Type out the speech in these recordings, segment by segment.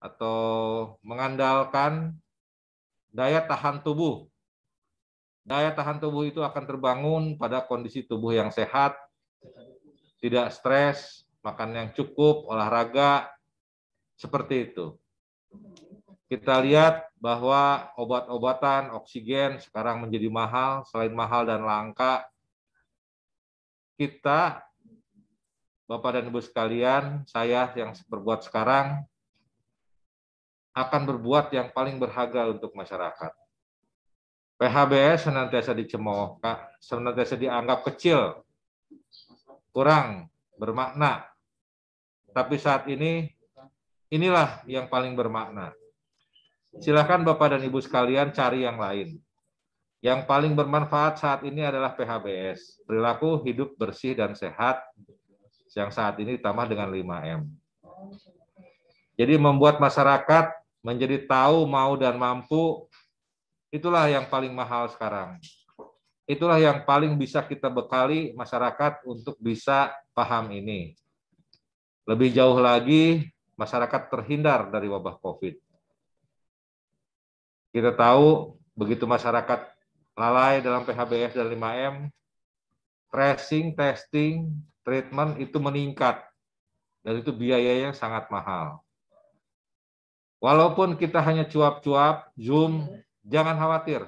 atau mengandalkan daya tahan tubuh. Daya tahan tubuh itu akan terbangun pada kondisi tubuh yang sehat, tidak stres, makan yang cukup, olahraga, seperti itu. Kita lihat bahwa obat-obatan, oksigen sekarang menjadi mahal, selain mahal dan langka, kita, Bapak dan Ibu sekalian, saya yang berbuat sekarang, akan berbuat yang paling berharga untuk masyarakat. PHBS senantiasa dicemoohkan, senantiasa dianggap kecil, kurang bermakna. Tapi saat ini, inilah yang paling bermakna. Silakan Bapak dan Ibu sekalian cari yang lain. Yang paling bermanfaat saat ini adalah PHBS, perilaku hidup bersih dan sehat, yang saat ini ditambah dengan 5M. Jadi membuat masyarakat menjadi tahu, mau, dan mampu, itulah yang paling mahal sekarang. Itulah yang paling bisa kita bekali masyarakat untuk bisa paham ini. Lebih jauh lagi, masyarakat terhindar dari wabah COVID. Kita tahu, begitu masyarakat lalai dalam PHBS dan 5M, tracing, testing, treatment itu meningkat. Dan itu biayanya sangat mahal. Walaupun kita hanya cuap-cuap, Zoom, jangan khawatir.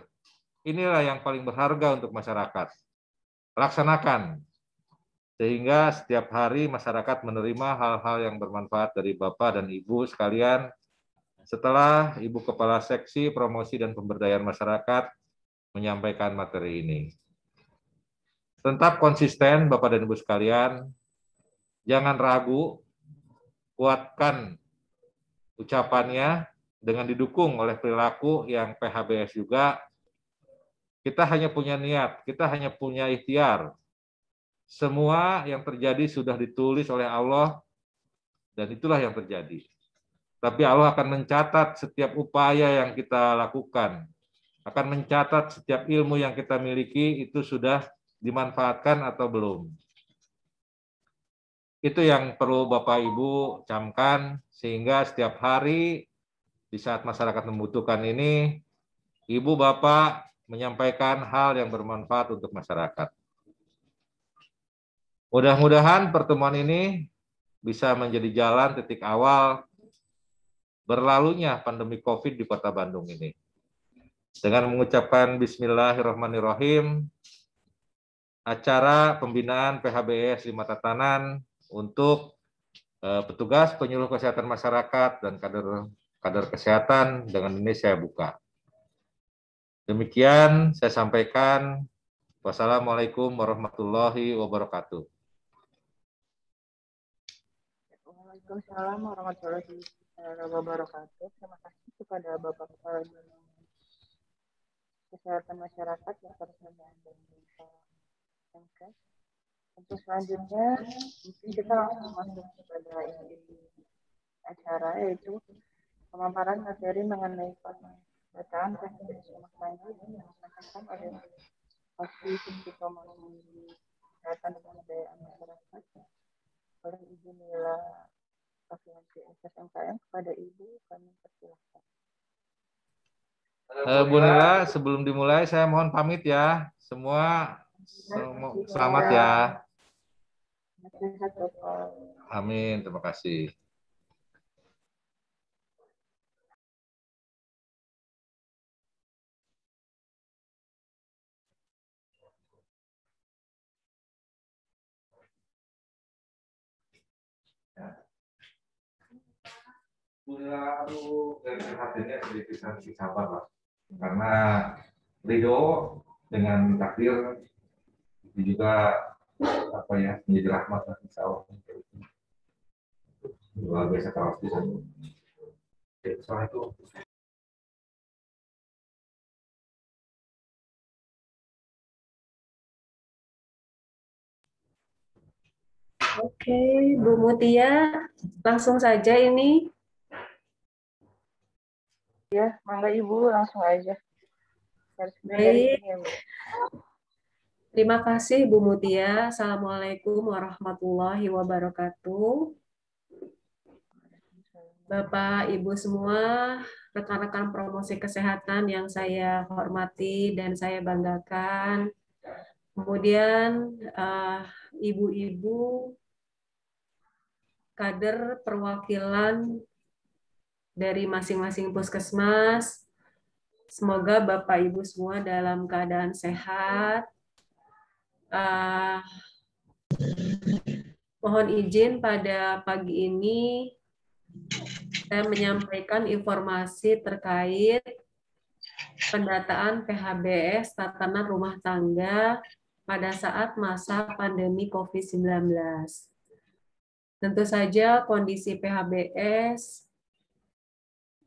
Inilah yang paling berharga untuk masyarakat. Laksanakan. Sehingga setiap hari masyarakat menerima hal-hal yang bermanfaat dari Bapak dan Ibu sekalian. Setelah Ibu Kepala Seksi Promosi dan Pemberdayaan Masyarakat menyampaikan materi ini. Tetap konsisten Bapak dan Ibu sekalian. Jangan ragu, kuatkan ucapannya dengan didukung oleh perilaku yang PHBS juga. Kita hanya punya niat, kita hanya punya ikhtiar. Semua yang terjadi sudah ditulis oleh Allah dan itulah yang terjadi. Tapi Allah akan mencatat setiap upaya yang kita lakukan, akan mencatat setiap ilmu yang kita miliki itu sudah dimanfaatkan atau belum. Itu yang perlu Bapak Ibu camkan, sehingga setiap hari di saat masyarakat membutuhkan ini, Ibu Bapak menyampaikan hal yang bermanfaat untuk masyarakat. Mudah-mudahan pertemuan ini bisa menjadi jalan titik awal berlalunya pandemi COVID di Kota Bandung ini. Dengan mengucapkan Bismillahirrahmanirrahim, acara pembinaan PHBS 5 Tatanan untuk petugas penyuluh kesehatan masyarakat dan kader kesehatan dengan ini saya buka. Demikian saya sampaikan. Wassalamualaikum warahmatullahi wabarakatuh. Waalaikumsalam warahmatullahi wabarakatuh. Terima kasih kepada Bapak Kepala Kesehatan Masyarakat yang tersebut dan Pak. Untuk selanjutnya, mungkin kita langsung masuk kepada inti acara, yaitu pemaparan materi mengenai pendataan teknis rumah tangga yang disampaikan oleh Divisi Promosi Kesehatan dan Pemberdayaan Masyarakat oleh Ibu Nila Afianti SSMKM. Kepada Ibu, kami persilahkan. Bu Nila, sebelum dimulai saya mohon pamit ya. Semua selamat ya. Amin, terima kasih. Hadirnya sedikit sabar lah, karena ridho dengan takdir itu juga menjadi rahmat lah, insya Allah. Luar biasa kalau bisa. Soal itu. Oke, Bu Mutia, langsung saja ini. Ya, mangga Ibu langsung aja. Baik. Terima kasih Bu Mutia. Assalamualaikum warahmatullahi wabarakatuh. Bapak, Ibu semua, rekan-rekan promosi kesehatan yang saya hormati dan saya banggakan. Kemudian ibu-ibu kader perwakilan dari masing-masing puskesmas, semoga Bapak Ibu semua dalam keadaan sehat. Mohon izin pada pagi ini saya menyampaikan informasi terkait pendataan PHBS tatanan rumah tangga pada saat masa pandemi COVID-19. Tentu saja kondisi PHBS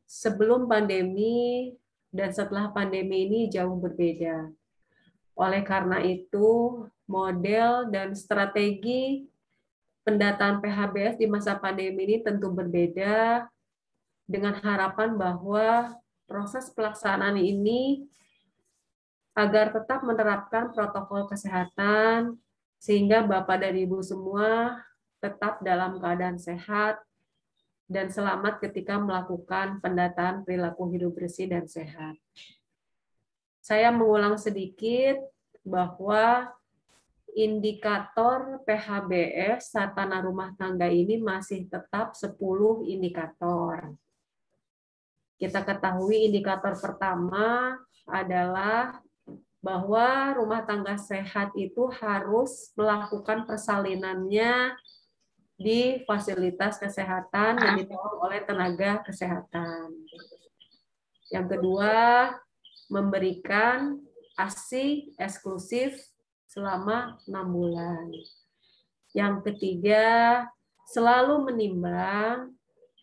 sebelum pandemi dan setelah pandemi ini jauh berbeda. Oleh karena itu, model dan strategi pendataan PHBS di masa pandemi ini tentu berbeda, dengan harapan bahwa proses pelaksanaan ini agar tetap menerapkan protokol kesehatan, sehingga Bapak dan Ibu semua tetap dalam keadaan sehat dan selamat ketika melakukan pendataan perilaku hidup bersih dan sehat. Saya mengulang sedikit bahwa indikator PHBS tatanan rumah tangga ini masih tetap 10 indikator. Kita ketahui indikator pertama adalah bahwa rumah tangga sehat itu harus melakukan persalinannya di fasilitas kesehatan yang ditolong oleh tenaga kesehatan. Yang kedua, memberikan ASI eksklusif selama 6 bulan. Yang ketiga, selalu menimbang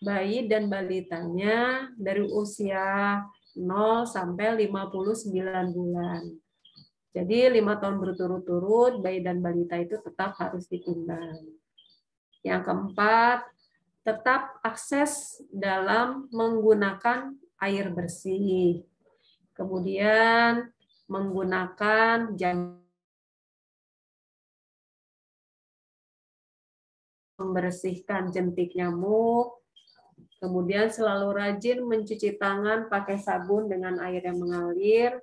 bayi dan balitanya dari usia 0 sampai 59 bulan. Jadi 5 tahun berturut-turut bayi dan balita itu tetap harus ditimbang. Yang keempat, tetap akses dalam menggunakan air bersih. Kemudian menggunakan jam membersihkan jentik nyamuk. Kemudian selalu rajin mencuci tangan pakai sabun dengan air yang mengalir,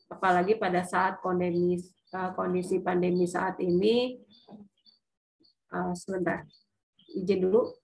apalagi pada saat kondisi pandemi saat ini. Sebentar, izin dulu.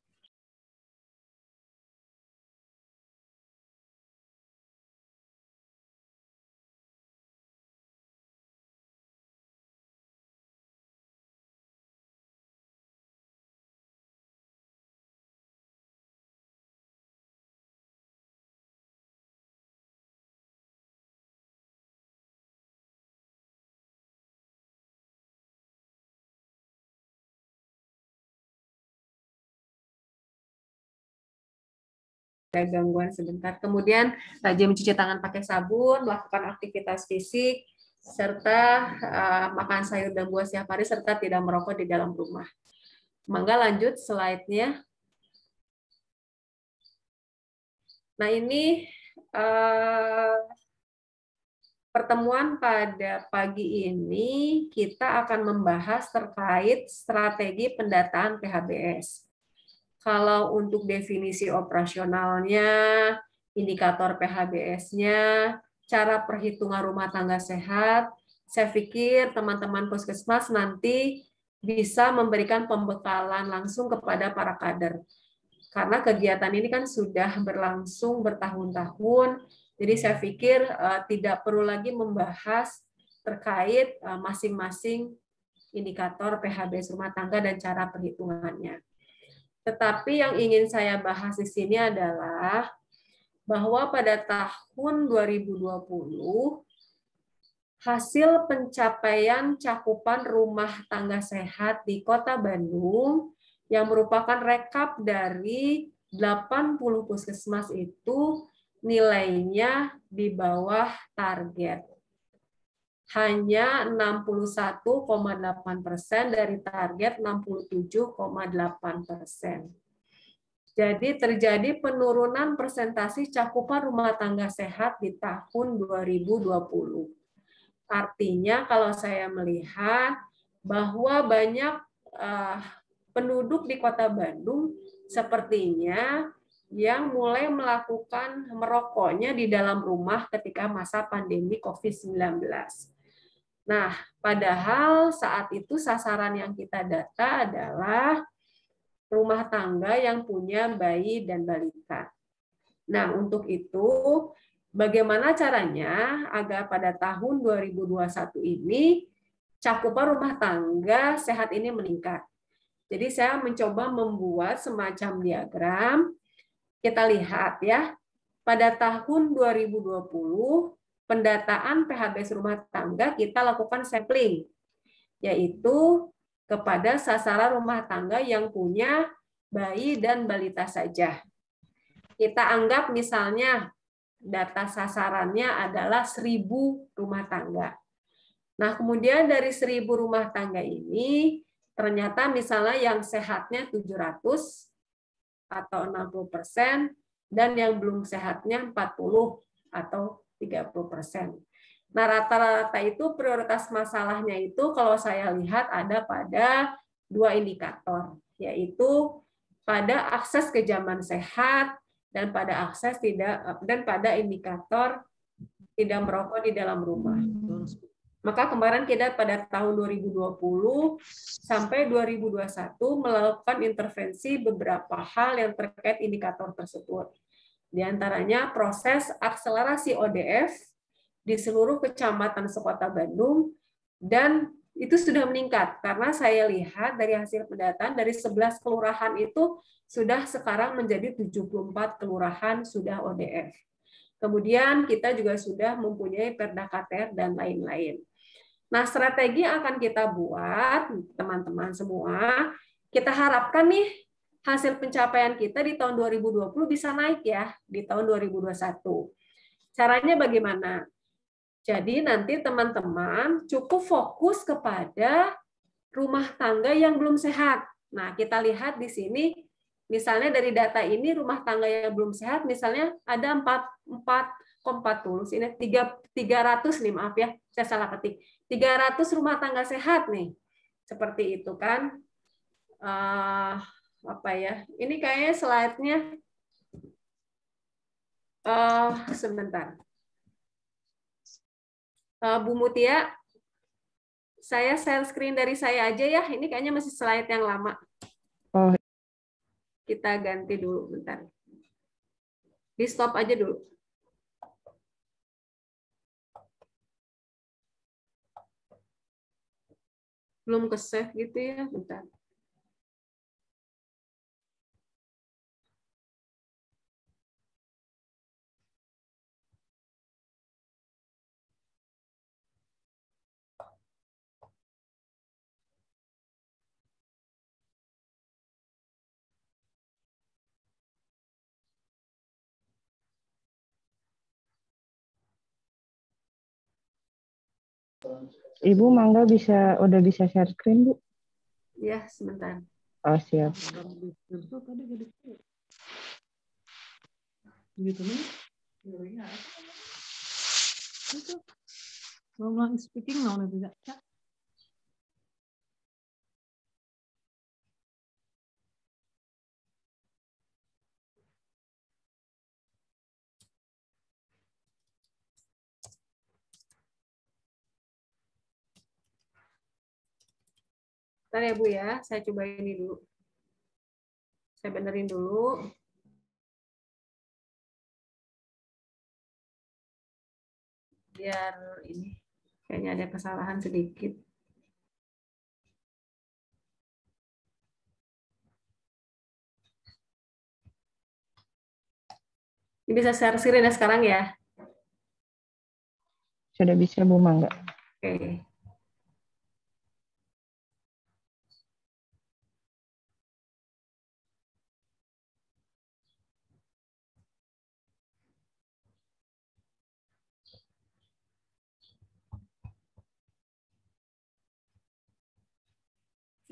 Ada gangguan sebentar. Kemudian rajin mencuci tangan pakai sabun, melakukan aktivitas fisik, serta makan sayur dan buah setiap hari, serta tidak merokok di dalam rumah. Mangga lanjut slide-nya. Nah, ini pertemuan pada pagi ini kita akan membahas terkait strategi pendataan PHBS. Kalau untuk definisi operasionalnya, indikator PHBS-nya, cara perhitungan rumah tangga sehat, saya pikir teman-teman puskesmas nanti bisa memberikan pembekalan langsung kepada para kader. Karena kegiatan ini kan sudah berlangsung bertahun-tahun, jadi saya pikir tidak perlu lagi membahas terkait masing-masing indikator PHBS rumah tangga dan cara perhitungannya. Tetapi yang ingin saya bahas di sini adalah bahwa pada tahun 2020 hasil pencapaian cakupan rumah tangga sehat di Kota Bandung yang merupakan rekap dari 80 puskesmas itu nilainya di bawah target. Hanya 61,8% dari target 67,8%. Jadi terjadi penurunan persentase cakupan rumah tangga sehat di tahun 2020. Artinya kalau saya melihat bahwa banyak penduduk di Kota Bandung sepertinya yang mulai melakukan merokoknya di dalam rumah ketika masa pandemi COVID-19. Nah, padahal saat itu sasaran yang kita data adalah rumah tangga yang punya bayi dan balita. Nah, untuk itu, bagaimana caranya agar pada tahun 2021 ini cakupan rumah tangga sehat ini meningkat? Jadi saya mencoba membuat semacam diagram. Kita lihat ya, pada tahun 2020 pendataan PHBS rumah tangga kita lakukan sampling, yaitu kepada sasaran rumah tangga yang punya bayi dan balita saja. Kita anggap misalnya data sasarannya adalah 1.000 rumah tangga. Nah, kemudian dari 1.000 rumah tangga ini, ternyata misalnya yang sehatnya 700 atau 60%, dan yang belum sehatnya 40 atau 30%. Nah, rata-rata itu prioritas masalahnya itu kalau saya lihat ada pada 2 indikator, yaitu pada akses ke zaman sehat dan pada pada indikator tidak merokok di dalam rumah. Maka kemarin kita pada tahun 2020 sampai 2021 melakukan intervensi beberapa hal yang terkait indikator tersebut. Di antaranya proses akselerasi ODF di seluruh kecamatan sekota Bandung, dan itu sudah meningkat karena saya lihat dari hasil pendataan dari 11 kelurahan itu sudah sekarang menjadi 74 kelurahan sudah ODF. Kemudian kita juga sudah mempunyai Perda KTR dan lain-lain. Nah, strategi yang akan kita buat, teman-teman semua, kita harapkan nih hasil pencapaian kita di tahun 2020 bisa naik ya di tahun 2021. Caranya bagaimana? Jadi nanti teman-teman cukup fokus kepada rumah tangga yang belum sehat. Nah, kita lihat di sini, misalnya dari data ini rumah tangga yang belum sehat, misalnya ada 440, ini 300 nih, maaf ya, saya salah ketik. 300 rumah tangga sehat nih. Seperti itu kan. Apa ya? Ini kayaknya slide-nya sebentar. Bu Mutia, saya share screen dari saya aja ya. Ini kayaknya masih slide yang lama. Oh. Kita ganti dulu bentar. Di stop aja dulu. Belum ke save gitu ya, bentar. Ibu Mangga udah bisa share screen, Bu? Ya, sebentar. Oh, siap. Gitu nih. Ngomong speaking now itu ya. Bentar ya Bu ya, saya coba ini dulu. Saya benerin dulu. Biar ini kayaknya ada kesalahan sedikit. Ini bisa share screen ya sekarang ya? Sudah bisa, Bu Mangga. Oke.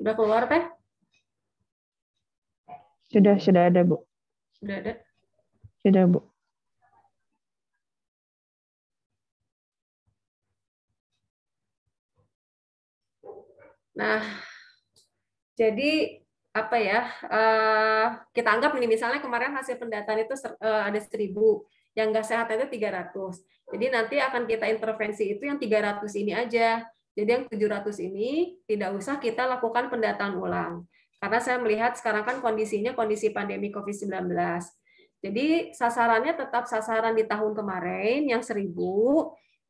Sudah keluar, Teh? Sudah ada, Bu. Sudah ada? Sudah, Bu. Nah, jadi apa ya, kita anggap ini misalnya kemarin hasil pendataan itu ada 1.000, yang nggak sehat itu 300. Jadi nanti akan kita intervensi itu yang 300 ini aja. Jadi yang 700 ini tidak usah kita lakukan pendataan ulang. Karena saya melihat sekarang kan kondisinya kondisi pandemi COVID-19. Jadi sasarannya tetap sasaran di tahun kemarin yang 1.000.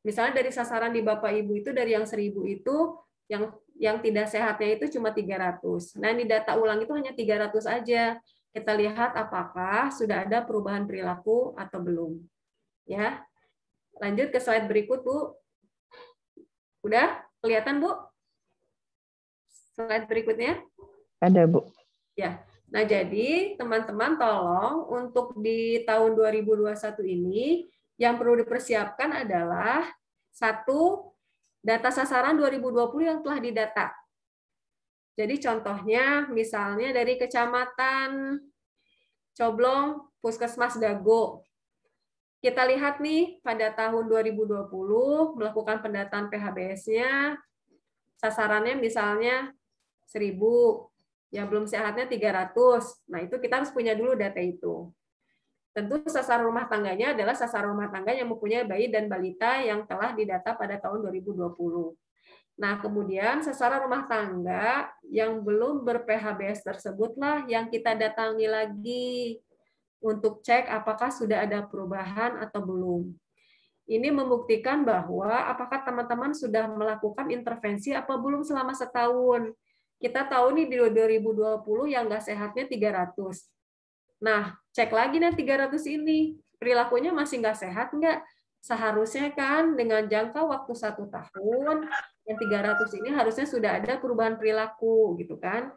Misalnya dari sasaran di Bapak Ibu itu dari yang 1.000 itu yang tidak sehatnya itu cuma 300. Nah, di data ulang itu hanya 300 aja. Kita lihat apakah sudah ada perubahan perilaku atau belum. Ya. Lanjut ke slide berikut, Bu. Udah kelihatan, Bu? Slide berikutnya. Ada, Bu. Ya. Nah, jadi teman-teman tolong untuk di tahun 2021 ini yang perlu dipersiapkan adalah satu, data sasaran 2020 yang telah didata. Jadi contohnya misalnya dari Kecamatan Coblong, Puskesmas Dago. Kita lihat nih pada tahun 2020 melakukan pendataan PHBS-nya, sasarannya misalnya 1.000, yang belum sehatnya 300. Nah, itu kita harus punya dulu data itu. Tentu sasaran rumah tangganya adalah sasaran rumah tangga yang mempunyai bayi dan balita yang telah didata pada tahun 2020. Nah, kemudian sasaran rumah tangga yang belum ber-PHBS tersebutlah yang kita datangi lagi untuk cek apakah sudah ada perubahan atau belum. Ini membuktikan bahwa apakah teman-teman sudah melakukan intervensi apa belum selama setahun. Kita tahu nih di 2020 yang nggak sehatnya 300. Nah, cek lagi nih 300 ini, perilakunya masih nggak sehat nggak? Seharusnya kan dengan jangka waktu 1 tahun, yang 300 ini harusnya sudah ada perubahan perilaku, gitu kan?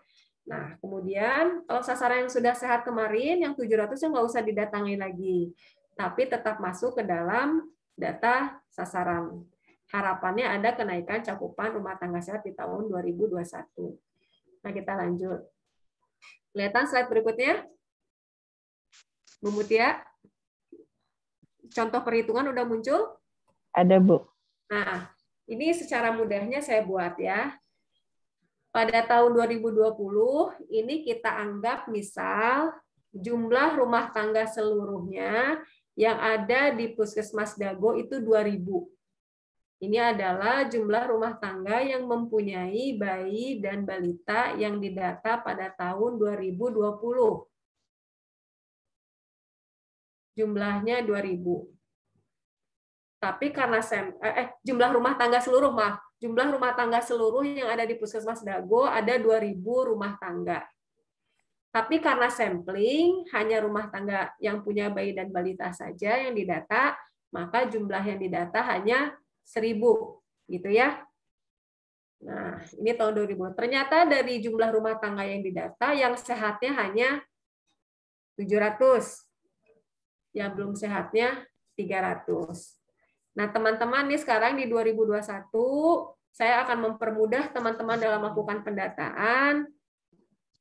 Nah, kemudian kalau sasaran yang sudah sehat kemarin, yang 700 yang nggak usah didatangi lagi, tapi tetap masuk ke dalam data sasaran. Harapannya ada kenaikan cakupan rumah tangga sehat di tahun 2021. Nah, kita lanjut. Kelihatan slide berikutnya? Bu Mutia, contoh perhitungan udah muncul? Ada, Bu. Nah, ini secara mudahnya saya buat ya. Pada tahun 2020, ini kita anggap misal jumlah rumah tangga seluruhnya yang ada di Puskesmas Dago itu 2.000. Ini adalah jumlah rumah tangga yang mempunyai bayi dan balita yang didata pada tahun 2020. Jumlahnya 2.000. Tapi karena jumlah rumah tangga seluruh, jumlah rumah tangga seluruh yang ada di Puskesmas Dago ada 2.000 rumah tangga. Tapi karena sampling hanya rumah tangga yang punya bayi dan balita saja yang didata, maka jumlah yang didata hanya 1.000, gitu ya. Nah, ini tahun 2000. Ternyata dari jumlah rumah tangga yang didata, yang sehatnya hanya 700. Yang belum sehatnya 300. Nah, teman-teman nih sekarang di 2021, saya akan mempermudah teman-teman dalam melakukan pendataan.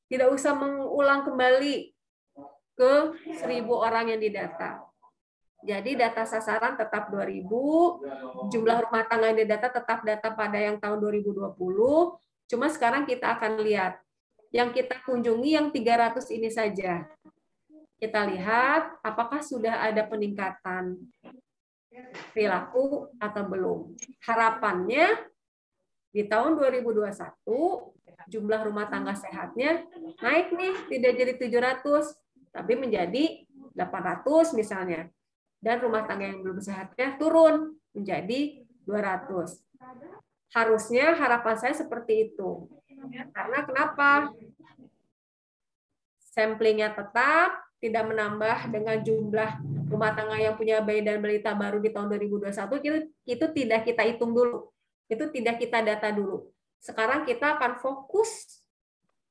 Tidak usah mengulang kembali ke 1.000 orang yang didata. Jadi data sasaran tetap 2.000, jumlah rumah tangga yang didata tetap data pada yang tahun 2020, cuma sekarang kita akan lihat. Yang kita kunjungi yang 300 ini saja. Kita lihat apakah sudah ada peningkatan perilaku atau belum. Harapannya di tahun 2021 jumlah rumah tangga sehatnya naik nih, tidak jadi 700 tapi menjadi 800 misalnya. Dan rumah tangga yang belum sehatnya turun menjadi 200. Harusnya harapan saya seperti itu. Karena kenapa? Samplingnya tetap tidak menambah dengan jumlah rumah tangga yang punya bayi dan balita baru di tahun 2021, itu tidak kita hitung dulu. Itu tidak kita data dulu. Sekarang kita akan fokus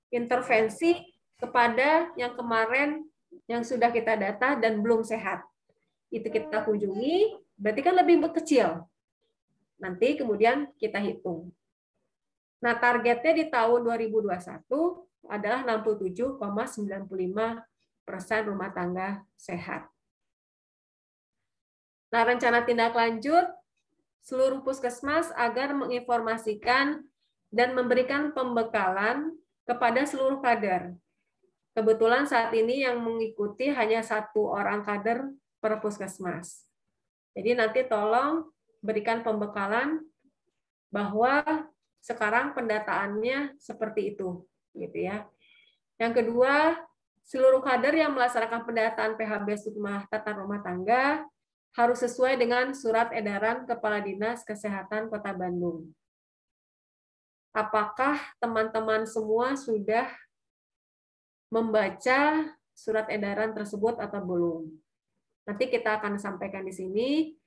intervensi kepada yang kemarin yang sudah kita data dan belum sehat. Itu kita kunjungi, berarti kan lebih kecil. Nanti kemudian kita hitung. Nah, targetnya di tahun 2021 adalah 67,95% rumah tangga sehat. Nah, rencana tindak lanjut seluruh puskesmas agar menginformasikan dan memberikan pembekalan kepada seluruh kader. Kebetulan saat ini yang mengikuti hanya 1 orang kader per puskesmas. Jadi nanti tolong berikan pembekalan bahwa sekarang pendataannya seperti itu, gitu ya. Yang kedua, seluruh kader yang melaksanakan pendataan PHBS tata rumah tangga harus sesuai dengan surat edaran Kepala Dinas Kesehatan Kota Bandung. Apakah teman-teman semua sudah membaca surat edaran tersebut atau belum? Nanti kita akan sampaikan di sini.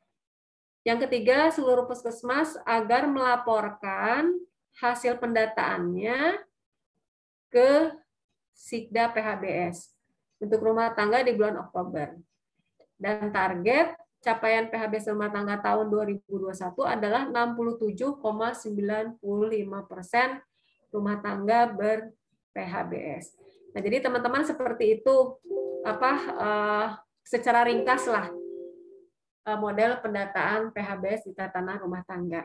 Yang ketiga, seluruh puskesmas agar melaporkan hasil pendataannya ke Sikda PHBS untuk rumah tangga di bulan Oktober. Dan target capaian PHBS rumah tangga tahun 2021 adalah 67,95% rumah tangga ber-PHBS. Nah, jadi teman-teman seperti itu secara ringkas lah model pendataan PHBS di tatanan rumah tangga.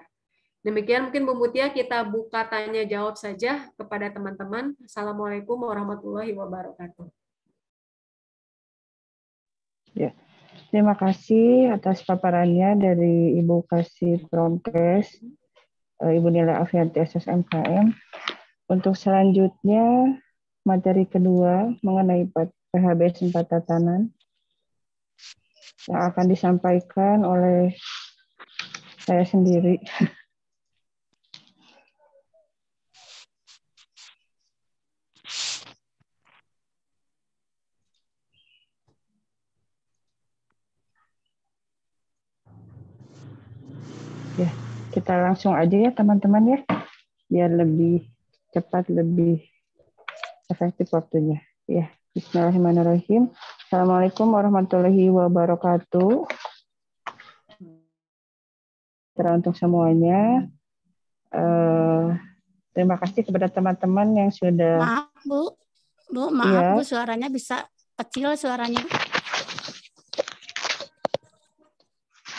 Demikian mungkin Bu Mutia, kita buka tanya jawab saja kepada teman-teman. Assalamualaikum warahmatullahi wabarakatuh. Ya, terima kasih atas paparannya dari Ibu Kasih Promkes, Ibu Nila Afianti SSMKM. Untuk selanjutnya, materi kedua mengenai PHBS 4 tatanan yang akan disampaikan oleh saya sendiri. Ya, kita langsung aja ya teman-teman ya, biar lebih cepat, lebih efektif waktunya. Ya, Bismillahirrahmanirrahim. Assalamualaikum warahmatullahi wabarakatuh. Untuk semuanya, terima kasih kepada teman-teman yang sudah. Maaf maaf Bu, suaranya bisa kecil suaranya.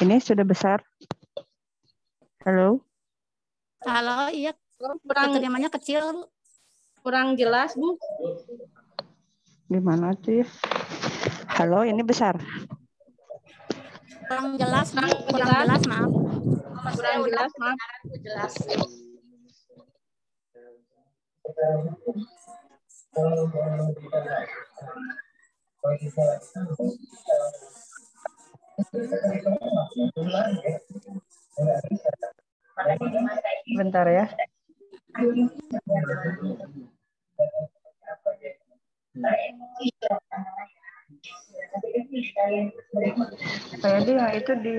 Ini sudah besar. Halo. Halo, iya. Keterimaannya kecil, Bu. Kurang jelas, Bu. Gimana tuh ya? Halo, ini besar. Kurang jelas, Bu. Kurang jelas, maaf. Kurang jelas, maaf. Jelas. Bentar ya. Jadi yang itu di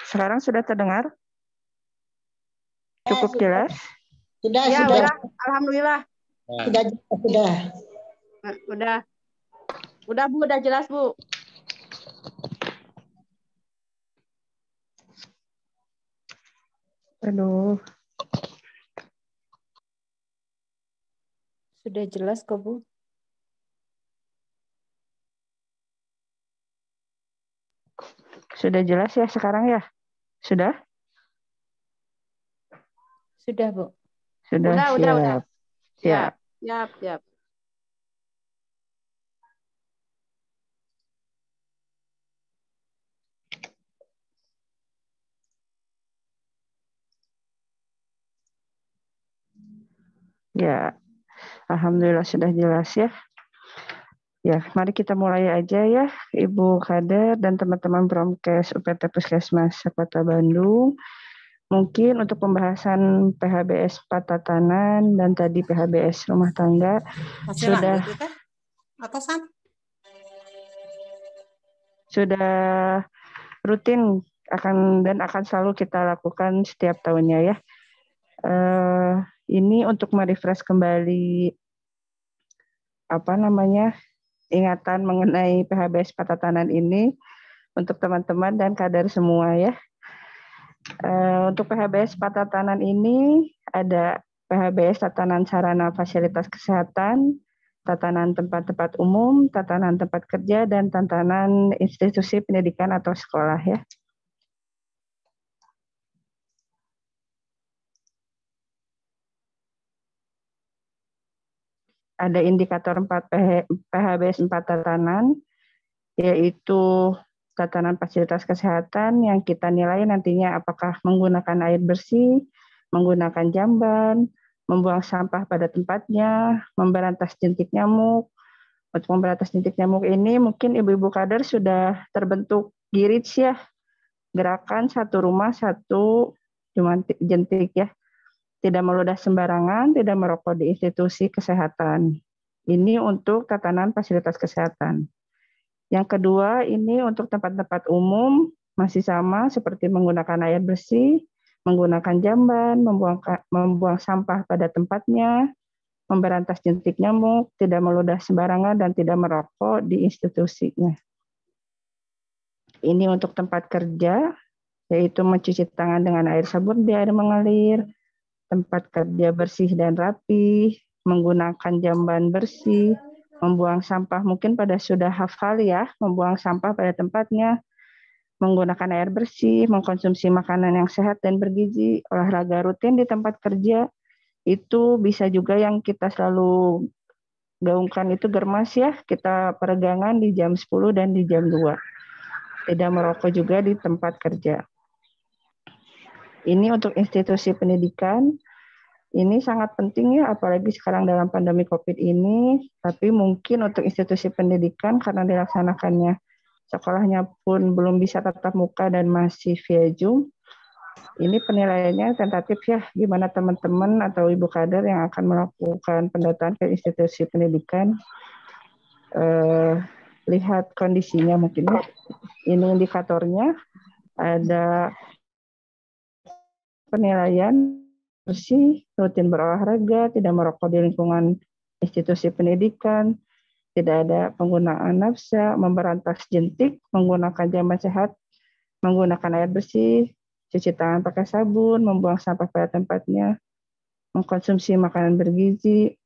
Sekarang sudah terdengar? Cukup jelas? Sudah, Ya, sudah. udah. Alhamdulillah. Sudah. Udah Bu, udah jelas Bu. Aduh. Sudah jelas kok, Bu. Sudah jelas ya sekarang ya? Sudah? Sudah, Bu. Sudah, siap. Udah. Siap. Siap. Ya, alhamdulillah sudah jelas ya. Ya, mari kita mulai aja ya, Ibu Kader dan teman-teman Promkes UPT Puskesmas Kota Bandung. Mungkin untuk pembahasan PHBS Patatanan dan tadi PHBS rumah tangga Masih sudah lanjut kita? Atasan? sudah rutin akan selalu kita lakukan setiap tahunnya ya. Ini untuk merefresh kembali ingatan mengenai PHBS Patatanan ini untuk teman-teman dan kader semua ya. Untuk PHBS Patatanan ini ada PHBS Tatanan Sarana Fasilitas Kesehatan, tatanan tempat-tempat umum, tatanan tempat kerja, dan tatanan institusi pendidikan atau sekolah ya. Ada indikator 4 PHBS 4 tatanan, yaitu tatanan fasilitas kesehatan yang kita nilai nantinya apakah menggunakan air bersih, menggunakan jamban, membuang sampah pada tempatnya, memberantas jentik nyamuk. Untuk memberantas jentik nyamuk ini mungkin ibu-ibu kader sudah terbentuk GIRIJ ya, gerakan satu rumah satu jentik ya. Tidak meludah sembarangan, tidak merokok di institusi kesehatan. Ini untuk tatanan fasilitas kesehatan. Yang kedua, ini untuk tempat-tempat umum, masih sama seperti menggunakan air bersih, menggunakan jamban, membuang sampah pada tempatnya, memberantas jentik nyamuk, tidak meludah sembarangan, dan tidak merokok di institusinya. Ini untuk tempat kerja, yaitu mencuci tangan dengan air sabun di air mengalir, tempat kerja bersih dan rapi, menggunakan jamban bersih, membuang sampah mungkin pada sudah hafal ya, membuang sampah pada tempatnya, menggunakan air bersih, mengkonsumsi makanan yang sehat dan bergizi, olahraga rutin di tempat kerja, itu bisa juga yang kita selalu gaungkan itu germas ya, kita peregangan di jam 10 dan di jam 2. Tidak merokok juga di tempat kerja. Ini untuk institusi pendidikan, ini sangat penting ya, apalagi sekarang dalam pandemi COVID ini, tapi mungkin untuk institusi pendidikan karena dilaksanakannya sekolahnya pun belum bisa tatap muka dan masih via Zoom, ini penilaiannya tentatif ya, gimana teman-teman atau ibu kader yang akan melakukan pendataan ke institusi pendidikan, lihat kondisinya mungkin ya. Ini indikatornya, ada penilaian bersih, rutin berolahraga, tidak merokok di lingkungan institusi pendidikan, tidak ada penggunaan nafsa, memberantas jentik, menggunakan jamban sehat, menggunakan air bersih, cuci tangan pakai sabun, membuang sampah pada tempatnya, mengkonsumsi makanan bergizi,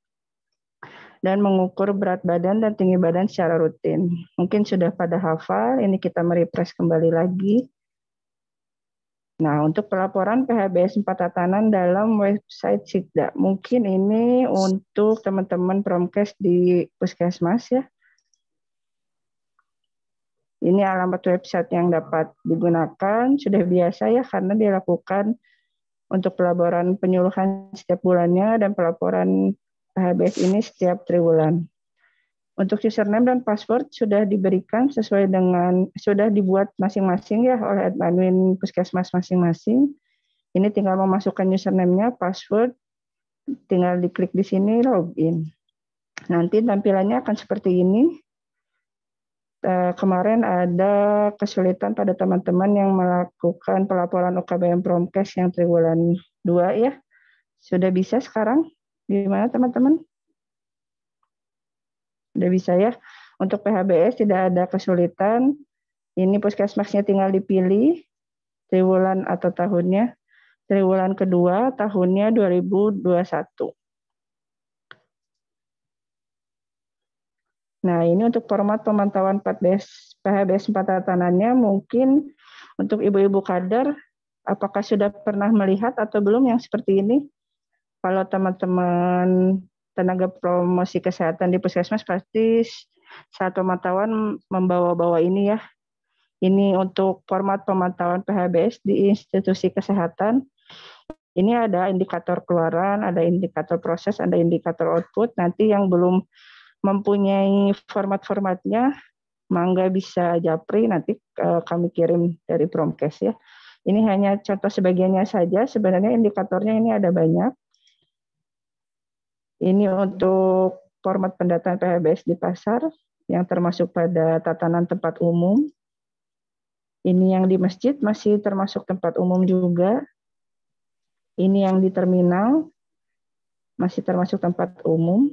dan mengukur berat badan dan tinggi badan secara rutin. Mungkin sudah pada hafal, ini kita merefresh kembali lagi. Nah, untuk pelaporan PHBS 4 tatanan dalam website Sikda, mungkin ini untuk teman-teman Promkes di Puskesmas ya. Ini alamat website yang dapat digunakan, sudah biasa ya karena dilakukan untuk pelaporan penyuluhan setiap bulannya dan pelaporan PHBS ini setiap triwulan. Untuk username dan password sudah diberikan sesuai dengan, sudah dibuat masing-masing ya oleh admin Puskesmas masing-masing. Ini tinggal memasukkan username-nya, password, tinggal diklik di sini, login. Nanti tampilannya akan seperti ini. Kemarin ada kesulitan pada teman-teman yang melakukan pelaporan UKBM Promkes yang triwulan 2 ya. Sudah bisa sekarang? Gimana teman-teman? Sudah bisa ya. Untuk PHBS tidak ada kesulitan. Ini Puskesmasnya tinggal dipilih triwulan atau tahunnya. Triwulan kedua tahunnya 2021. Nah, ini untuk format pemantauan PHBS 4 tatanannya mungkin untuk ibu-ibu kader, apakah sudah pernah melihat atau belum yang seperti ini? Kalau teman-teman tenaga promosi kesehatan di Puskesmas pasti saat pemantauan membawa-bawa ini ya. Ini untuk format pemantauan PHBS di institusi kesehatan. Ini ada indikator keluaran, ada indikator proses, ada indikator output. Nanti yang belum mempunyai format-formatnya, mangga bisa japri, nanti kami kirim dari Promkes ya. Ini hanya contoh sebagiannya saja, sebenarnya indikatornya ini ada banyak. Ini untuk format pendataan PHBS di pasar, yang termasuk pada tatanan tempat umum. Ini yang di masjid masih termasuk tempat umum juga. Ini yang di terminal, masih termasuk tempat umum.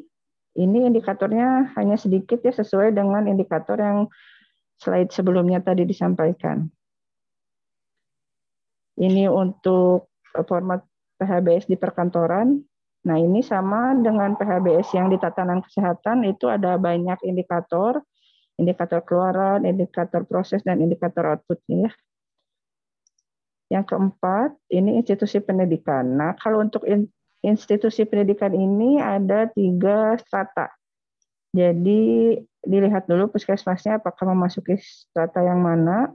Ini indikatornya hanya sedikit ya, sesuai dengan indikator yang slide sebelumnya tadi disampaikan. Ini untuk format PHBS di perkantoran. Nah, ini sama dengan PHBS yang di tatanan kesehatan, itu ada banyak indikator, indikator keluaran, indikator proses, dan indikator outputnya. Yang keempat, ini institusi pendidikan. Nah, kalau untuk institusi pendidikan ini ada 3 strata. Jadi, dilihat dulu puskesmasnya apakah memasuki strata yang mana.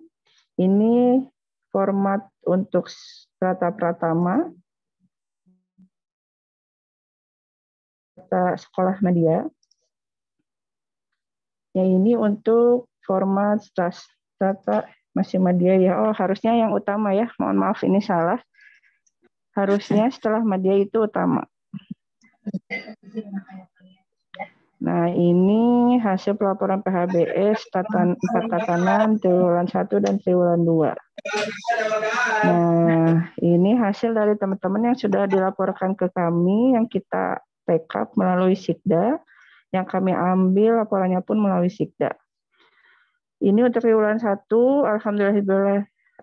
Ini format untuk strata pratama, strata sekolah media. Ya, ini untuk format strata masih media ya. Oh, harusnya yang utama ya. Mohon maaf ini salah. Harusnya setelah media itu utama. Nah, ini hasil pelaporan PHBS 4 tatanan triwulan 1 dan triwulan 2. Nah, ini hasil dari teman-teman yang sudah dilaporkan ke kami, yang kita backup melalui Sikda, yang kami ambil laporannya pun melalui Sikda. Ini untuk triwulan 1,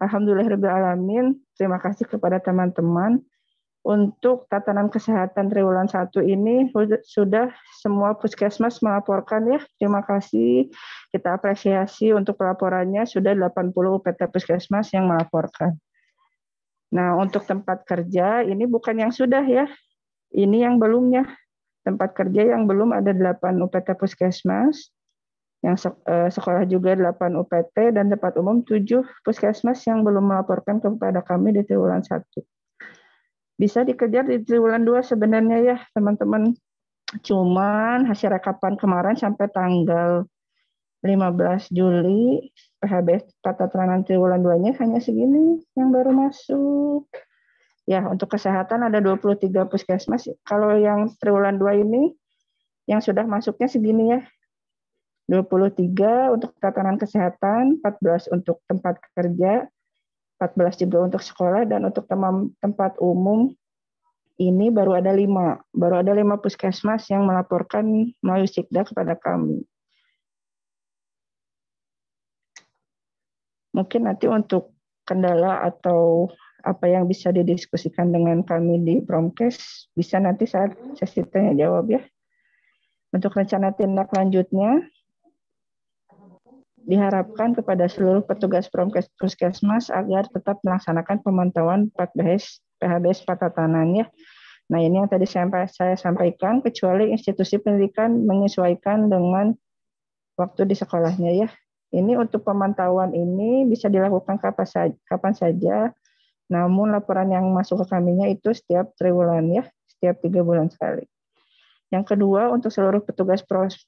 alhamdulillahirrahmanirrahim, terima kasih kepada teman-teman. Untuk tatanan kesehatan triwulan 1 ini sudah semua puskesmas melaporkan ya. Terima kasih. Kita apresiasi untuk pelaporannya, sudah 80 UPT puskesmas yang melaporkan. Nah, untuk tempat kerja ini bukan yang sudah ya. Ini yang belumnya. Tempat kerja yang belum ada 8 UPT puskesmas. Yang sekolah juga 8 UPT dan tempat umum 7 puskesmas yang belum melaporkan kepada kami di triwulan 1. Bisa dikejar di triwulan 2 sebenarnya ya teman-teman. Cuman hasil rekapan kemarin sampai tanggal 15 Juli, PHBS tatanan triwulan 2-nya hanya segini yang baru masuk. Ya, untuk kesehatan ada 23 puskesmas. Kalau yang triwulan 2 ini, yang sudah masuknya segini ya. 23 untuk tatanan kesehatan, 14 untuk tempat kerja, 14 juga untuk sekolah, dan untuk tempat umum ini baru ada 5. Baru ada 5 puskesmas yang melaporkan melalui Sikda kepada kami. Mungkin nanti untuk kendala atau apa yang bisa didiskusikan dengan kami di Promkes, bisa nanti saat sesi tanya jawab ya. Untuk rencana tindak lanjutnya, diharapkan kepada seluruh petugas Promkes Puskesmas agar tetap melaksanakan pemantauan PHBS tatanan ya. Nah, ini yang tadi saya sampaikan, kecuali institusi pendidikan menyesuaikan dengan waktu di sekolahnya ya. Ini untuk pemantauan ini bisa dilakukan kapan saja, namun laporan yang masuk ke kaminya itu setiap triwulan ya, setiap 3 bulan sekali. Yang kedua, untuk seluruh petugas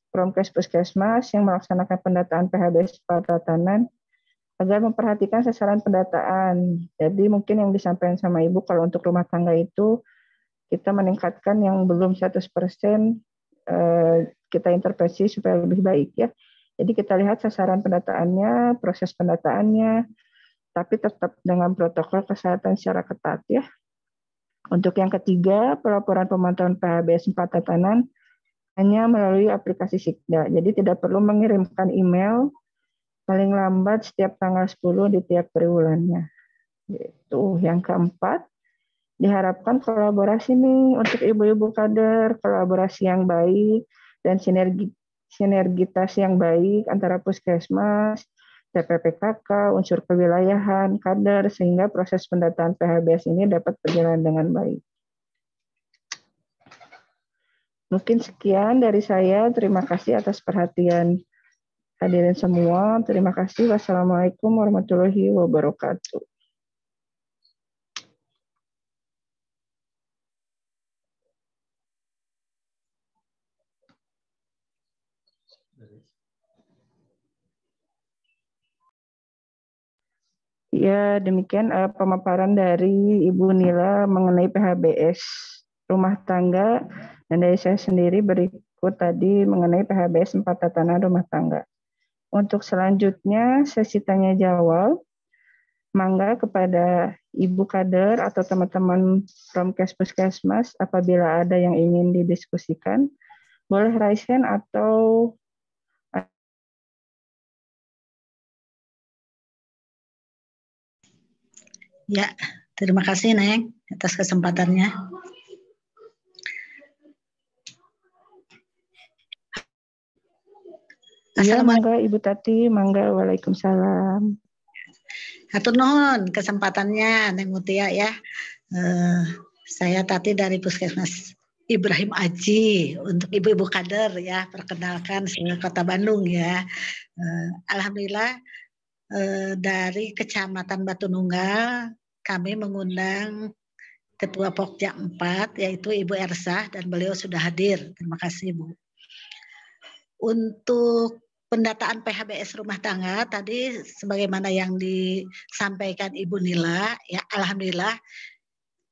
Promkes Puskesmas yang melaksanakan pendataan PHBS tatanan agar memperhatikan sasaran pendataan. Jadi mungkin yang disampaikan sama Ibu, kalau untuk rumah tangga itu kita meningkatkan yang belum 100%, kita intervensi supaya lebih baik ya. Jadi kita lihat sasaran pendataannya, proses pendataannya, tapi tetap dengan protokol kesehatan secara ketat ya. Untuk yang ketiga, pelaporan pemantauan PHBS 4 tatanan hanya melalui aplikasi Sikda. Jadi tidak perlu mengirimkan email, paling lambat setiap tanggal 10 di tiap triwulannya. Itu yang keempat, diharapkan kolaborasi nih untuk ibu-ibu kader, kolaborasi yang baik dan sinergitas yang baik antara puskesmas, TPPKK, unsur kewilayahan, kader, sehingga proses pendataan PHBS ini dapat berjalan dengan baik. Mungkin sekian dari saya. Terima kasih atas perhatian hadirin semua. Terima kasih. Wassalamualaikum warahmatullahi wabarakatuh. Ya, demikian pemaparan dari Ibu Nila mengenai PHBS rumah tangga, dan dari saya sendiri berikut tadi mengenai PHBS 4 tatanan rumah tangga. Untuk selanjutnya sesi tanya jawab, mangga kepada Ibu Kader atau teman-teman Promkes Puskesmas apabila ada yang ingin didiskusikan, boleh raise hand atau Ya, terima kasih Neng atas kesempatannya. Ya, mangga Ibu Tati, mangga. Waalaikumsalam. Hatur nuhun kesempatannya Neng Mutia ya. Saya Tati dari Puskesmas Ibrahim Aji untuk ibu-ibu kader ya, perkenalkan saya Kota Bandung ya. Alhamdulillah dari Kecamatan Batu Nunggal kami mengundang Ketua Pokja 4 yaitu Ibu Ersah dan beliau sudah hadir. Terima kasih Bu. Untuk pendataan PHBS rumah tangga tadi sebagaimana yang disampaikan Ibu Nila ya, alhamdulillah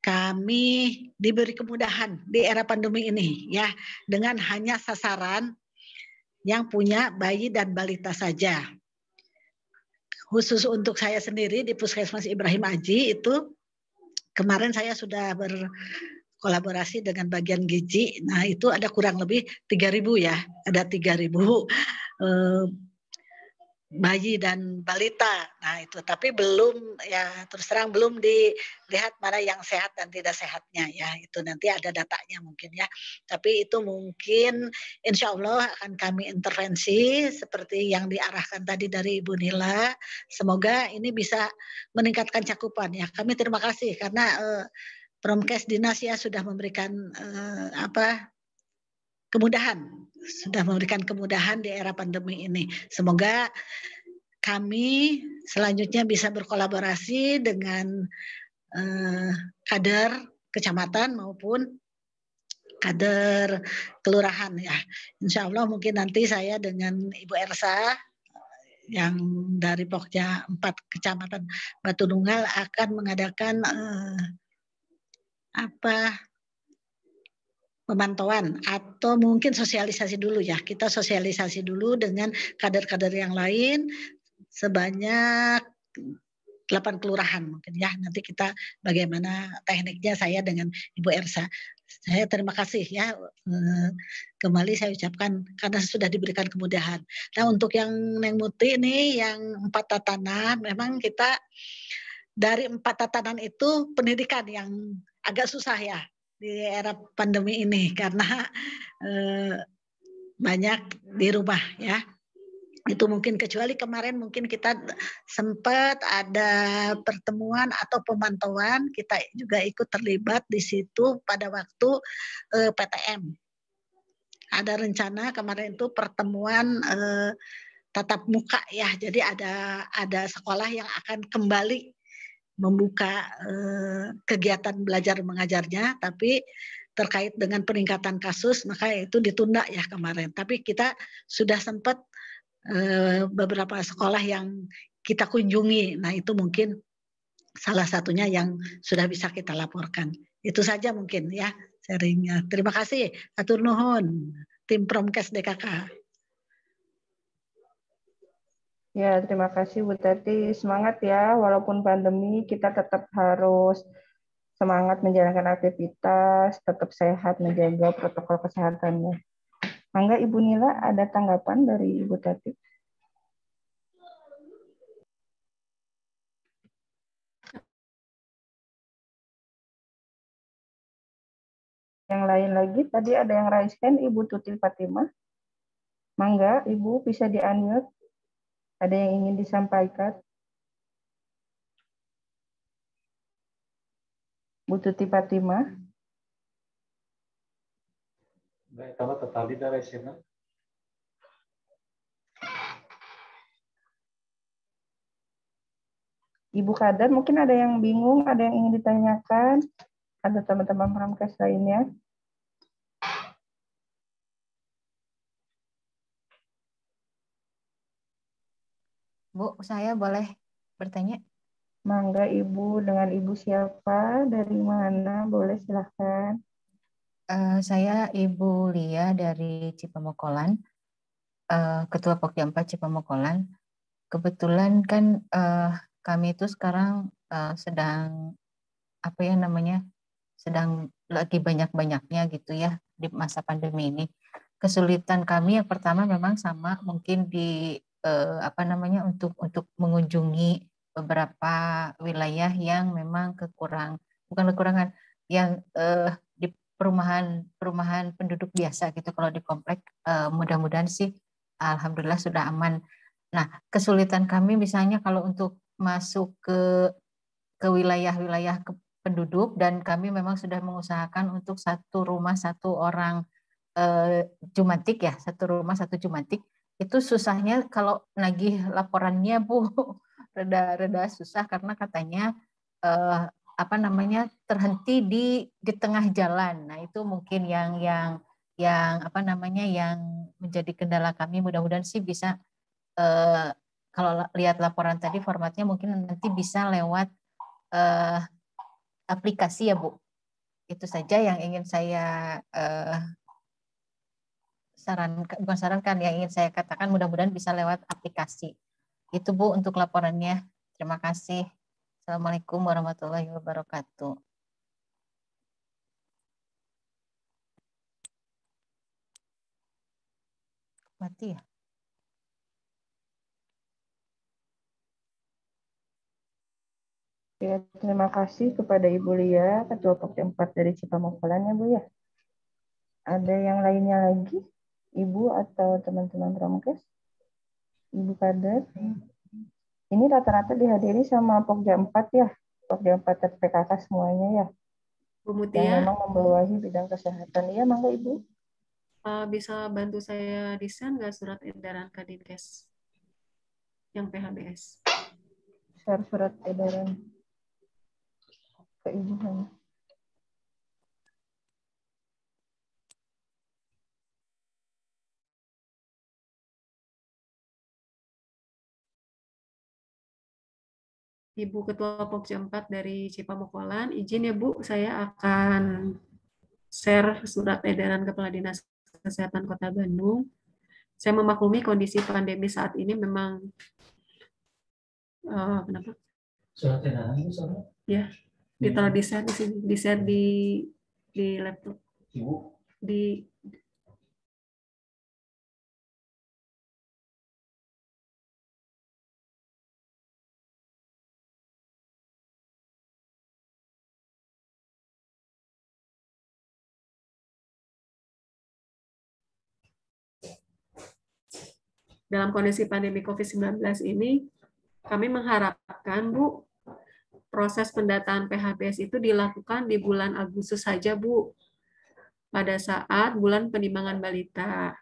kami diberi kemudahan di era pandemi ini ya, dengan hanya sasaran yang punya bayi dan balita saja. Khusus untuk saya sendiri di Puskesmas Ibrahim Aji itu kemarin saya sudah berkolaborasi dengan bagian gizi. Nah, itu ada kurang lebih 3.000 ya. Ada 3.000 bayi dan balita. Nah, itu tapi belum ya, terus terang belum dilihat mana yang sehat dan tidak sehatnya ya. Itu nanti ada datanya mungkin ya. Tapi itu mungkin insya Allah akan kami intervensi seperti yang diarahkan tadi dari Ibu Nila. Semoga ini bisa meningkatkan cakupan ya. Kami terima kasih karena Promkes Dinas ya sudah memberikan kemudahan di era pandemi ini. Semoga kami selanjutnya bisa berkolaborasi dengan kader kecamatan maupun kader kelurahan ya. Insya Allah mungkin nanti saya dengan Ibu Ersa yang dari Pokja 4 Kecamatan Batu Nunggal akan mengadakan pemantauan atau mungkin sosialisasi dulu ya. Kita sosialisasi dulu dengan kader-kader yang lain sebanyak 8 kelurahan mungkin ya. Nanti kita bagaimana tekniknya saya dengan Ibu Ersa. Saya terima kasih ya. Kembali saya ucapkan karena sudah diberikan kemudahan. Nah, untuk yang Neng Muti ini yang 4 tatanan memang kita dari 4 tatanan itu pendidikan yang agak susah ya di era pandemi ini karena banyak di rumah ya. Itu mungkin kecuali kemarin mungkin kita sempat ada pertemuan atau pemantauan, kita juga ikut terlibat di situ pada waktu PTM. Ada rencana kemarin itu pertemuan tatap muka ya. Jadi ada sekolah yang akan kembali membuka kegiatan belajar mengajarnya, tapi terkait dengan peningkatan kasus maka itu ditunda ya kemarin. Tapi kita sudah sempat beberapa sekolah yang kita kunjungi. Nah, itu mungkin salah satunya yang sudah bisa kita laporkan. Itu saja mungkin ya sharingnya. Terima kasih. Atur nuhun tim Promkes DKK. Ya, terima kasih Bu Tati. Semangat ya, walaupun pandemi kita tetap harus semangat menjalankan aktivitas, tetap sehat, menjaga protokol kesehatannya. Mangga Ibu Nila, ada tanggapan dari Ibu Tati? Yang lain lagi, tadi ada yang raise hand, Ibu Tuti Fatimah. Mangga, Ibu bisa di-unmute. Ada yang ingin disampaikan? Bu Tuti Fatimah. Baik, kalau tetap dari sini. Ibu Kader, mungkin ada yang bingung, ada yang ingin ditanyakan, ada teman-teman Promkes lainnya. Bu, saya boleh bertanya? Mangga Ibu, dengan Ibu siapa? Dari mana? Boleh silahkan. Saya Ibu Lia dari Cipamokolan, Ketua Pokja 4 Cipamokolan. Kebetulan kan kami itu sekarang sedang apa ya namanya, sedang lagi banyak-banyaknya gitu ya di masa pandemi ini. Kesulitan kami yang pertama memang sama mungkin di apa namanya untuk mengunjungi beberapa wilayah yang memang bukan kekurangan yang di perumahan penduduk biasa gitu. Kalau di komplek mudah-mudahan sih alhamdulillah sudah aman. Nah, kesulitan kami misalnya kalau untuk masuk ke wilayah-wilayah penduduk, dan kami memang sudah mengusahakan untuk satu rumah satu orang jumantik ya, satu rumah satu jumantik. Itu susahnya kalau nagih laporannya Bu, reda susah karena katanya apa namanya terhenti di tengah jalan. Nah, itu mungkin yang apa namanya yang menjadi kendala kami. Mudah-mudahan sih bisa kalau lihat laporan tadi formatnya mungkin nanti bisa lewat aplikasi ya Bu. Itu saja yang ingin saya sarankan yang ingin saya katakan, mudah-mudahan bisa lewat aplikasi. Itu Bu untuk laporannya. Terima kasih. Assalamualaikum warahmatullahi wabarakatuh. Mati ya? Ya, terima kasih kepada Ibu Lia, Ketua Pokja 4 dari Cipamokolan ya Bu ya. Ada yang lainnya lagi? Ibu atau teman-teman Promkes? Ibu Kader? Ini rata-rata dihadiri sama Pokja 4 ya? Pokja 4 PKK semuanya ya? Bu Mutia, yang memang membawahi bidang kesehatan. Iya, mangga Ibu. Bisa bantu saya desain nggak surat edaran Kadinkes yang PHBS? Share surat edaran ke Ibu hanya. Ibu Ketua Pokja 4 dari Cipamokolan, izin ya Bu, saya akan share surat edaran Kepala Dinas Kesehatan Kota Bandung. Saya memaklumi kondisi pandemi saat ini memang kenapa? Surat edaran itu soalnya? Ya, ditaruh di share di sini, di share di laptop. Ibu? Di dalam kondisi pandemi COVID-19 ini, kami mengharapkan, Bu, proses pendataan PHBS itu dilakukan di bulan Agustus saja, Bu, pada saat bulan penimbangan balita.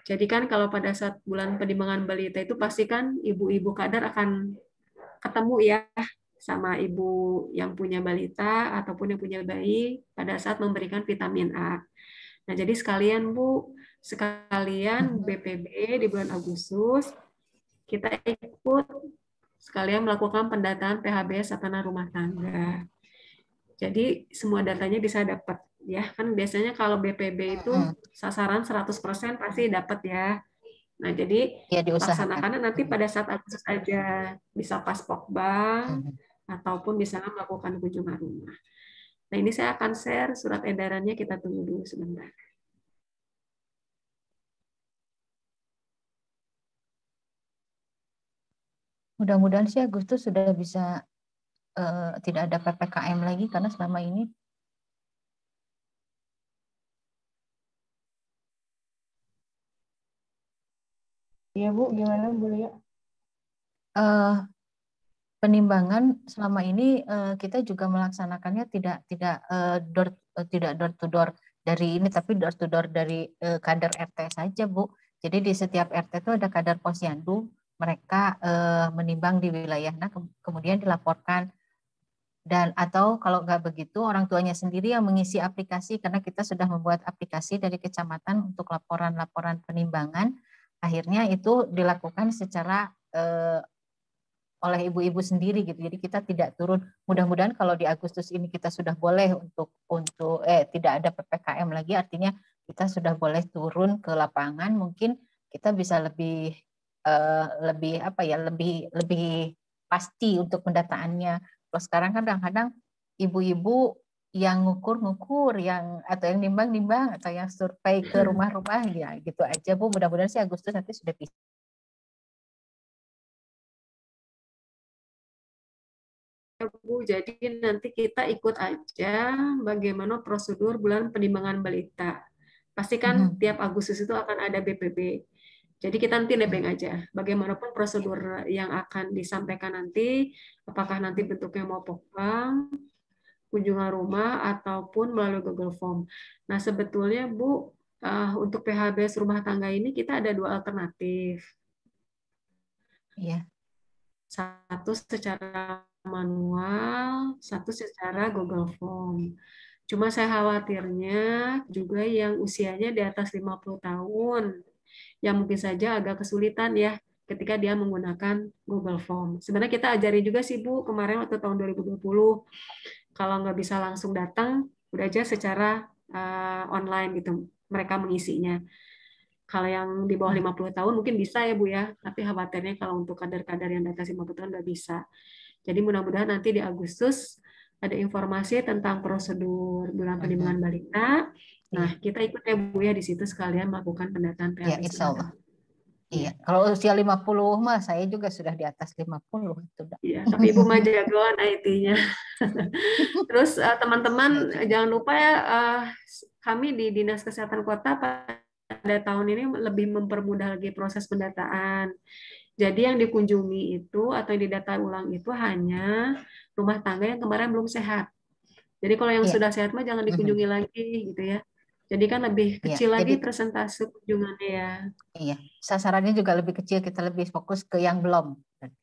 Jadi kan kalau pada saat bulan penimbangan balita itu pasti kan ibu-ibu kadar akan ketemu ya sama ibu yang punya balita ataupun yang punya bayi pada saat memberikan vitamin A. Nah, jadi sekalian Bu, sekalian BPB di bulan Agustus, kita ikut sekalian melakukan pendataan PHBS atau rumah tangga. Jadi semua datanya bisa dapat ya. Kan biasanya kalau BPB itu sasaran 100% pasti dapat ya. Nah, jadi ya, laksanakannya nanti pada saat Agustus aja, bisa pas pokbang ataupun bisa melakukan kunjungan rumah. Nah, ini saya akan share surat edarannya, kita tunggu dulu sebentar. Mudah-mudahan sih Agustus sudah bisa tidak ada PPKM lagi, karena selama ini Iya Bu, gimana Bu Lia? Penimbangan selama ini kita juga melaksanakannya tidak door to door dari ini, tapi door to door dari kader RT saja Bu. Jadi di setiap RT itu ada kader posyandu, mereka menimbang di wilayah, nah kemudian dilaporkan. Dan atau kalau nggak begitu orang tuanya sendiri yang mengisi aplikasi, karena kita sudah membuat aplikasi dari kecamatan untuk laporan-laporan penimbangan. Akhirnya itu dilakukan secara oleh ibu-ibu sendiri gitu. Jadi kita tidak turun. Mudah-mudahan kalau di Agustus ini kita sudah boleh untuk tidak ada PPKM lagi, artinya kita sudah boleh turun ke lapangan. Mungkin kita bisa lebih pasti untuk pendataannya. Kalau sekarang kan kadang-kadang ibu-ibu yang ngukur-ngukur, atau yang nimbang-nimbang, atau yang survei ke rumah-rumah, ya gitu aja Bu. Mudah-mudahan sih Agustus nanti sudah bisa. Bu, jadi nanti kita ikut aja bagaimana prosedur bulan penimbangan balita. Pastikan tiap Agustus itu akan ada BPB. Jadi kita nanti nebeng aja. Bagaimanapun prosedur yang akan disampaikan nanti, apakah nanti bentuknya mau pokbang, kunjungan rumah, ataupun melalui Google Form. Nah sebetulnya Bu, untuk PHBS rumah tangga ini kita ada 2 alternatif. Iya. Satu secara manual, satu secara Google Form. Cuma saya khawatirnya juga yang usianya di atas 50 tahun, yang mungkin saja agak kesulitan ya ketika dia menggunakan Google Form. Sebenarnya kita ajari juga sih Bu, kemarin waktu tahun 2020, kalau nggak bisa langsung datang, udah aja secara online gitu, mereka mengisinya. Kalau yang di bawah 50 tahun mungkin bisa ya Bu ya, tapi khawatirnya kalau untuk kader-kader yang di atas 50 tahun nggak bisa. Jadi mudah-mudahan nanti di Agustus ada informasi tentang prosedur bulan penimbangan balita. Nah, kita ikut ya Bu ya di situ sekalian melakukan pendataan PHBS. Ya, insya Allah. Iya, kalau usia 50 mah saya juga sudah di atas 50 itu. Iya, tapi Ibu mah jagoan IT-nya. Terus teman-teman jangan lupa ya, kami di Dinas Kesehatan Kota pada tahun ini lebih mempermudah lagi proses pendataan. Jadi yang dikunjungi itu atau yang didata ulang itu hanya rumah tangga yang kemarin belum sehat. Jadi kalau yang sudah sehat mah jangan dikunjungi lagi gitu ya. Jadi kan lebih kecil lagi persentase kunjungannya ya. Iya, sasarannya juga lebih kecil, kita lebih fokus ke yang belum.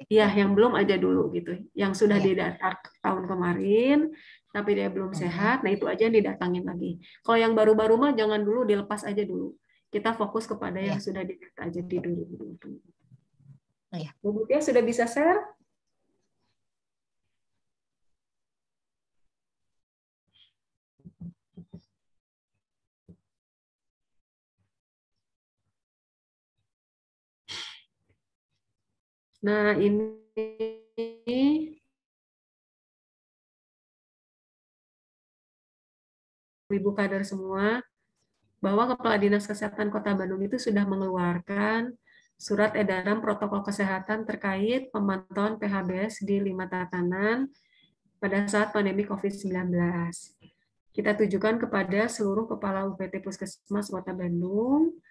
Iya, yang belum aja dulu gitu. Yang sudah didata tahun kemarin tapi dia belum sehat, nah itu aja yang didatangin lagi. Kalau yang baru-baru mah jangan dulu, dilepas aja dulu. Kita fokus kepada yang sudah didata aja di dulu. Iya. Bu Mutia sudah bisa share? Nah, ini Ibu kader semua, bahwa Kepala Dinas Kesehatan Kota Bandung itu sudah mengeluarkan surat edaran protokol kesehatan terkait pemantauan PHBS di 5 tatanan pada saat pandemi COVID-19. Kita tujukan kepada seluruh Kepala UPT Puskesmas Kota Bandung,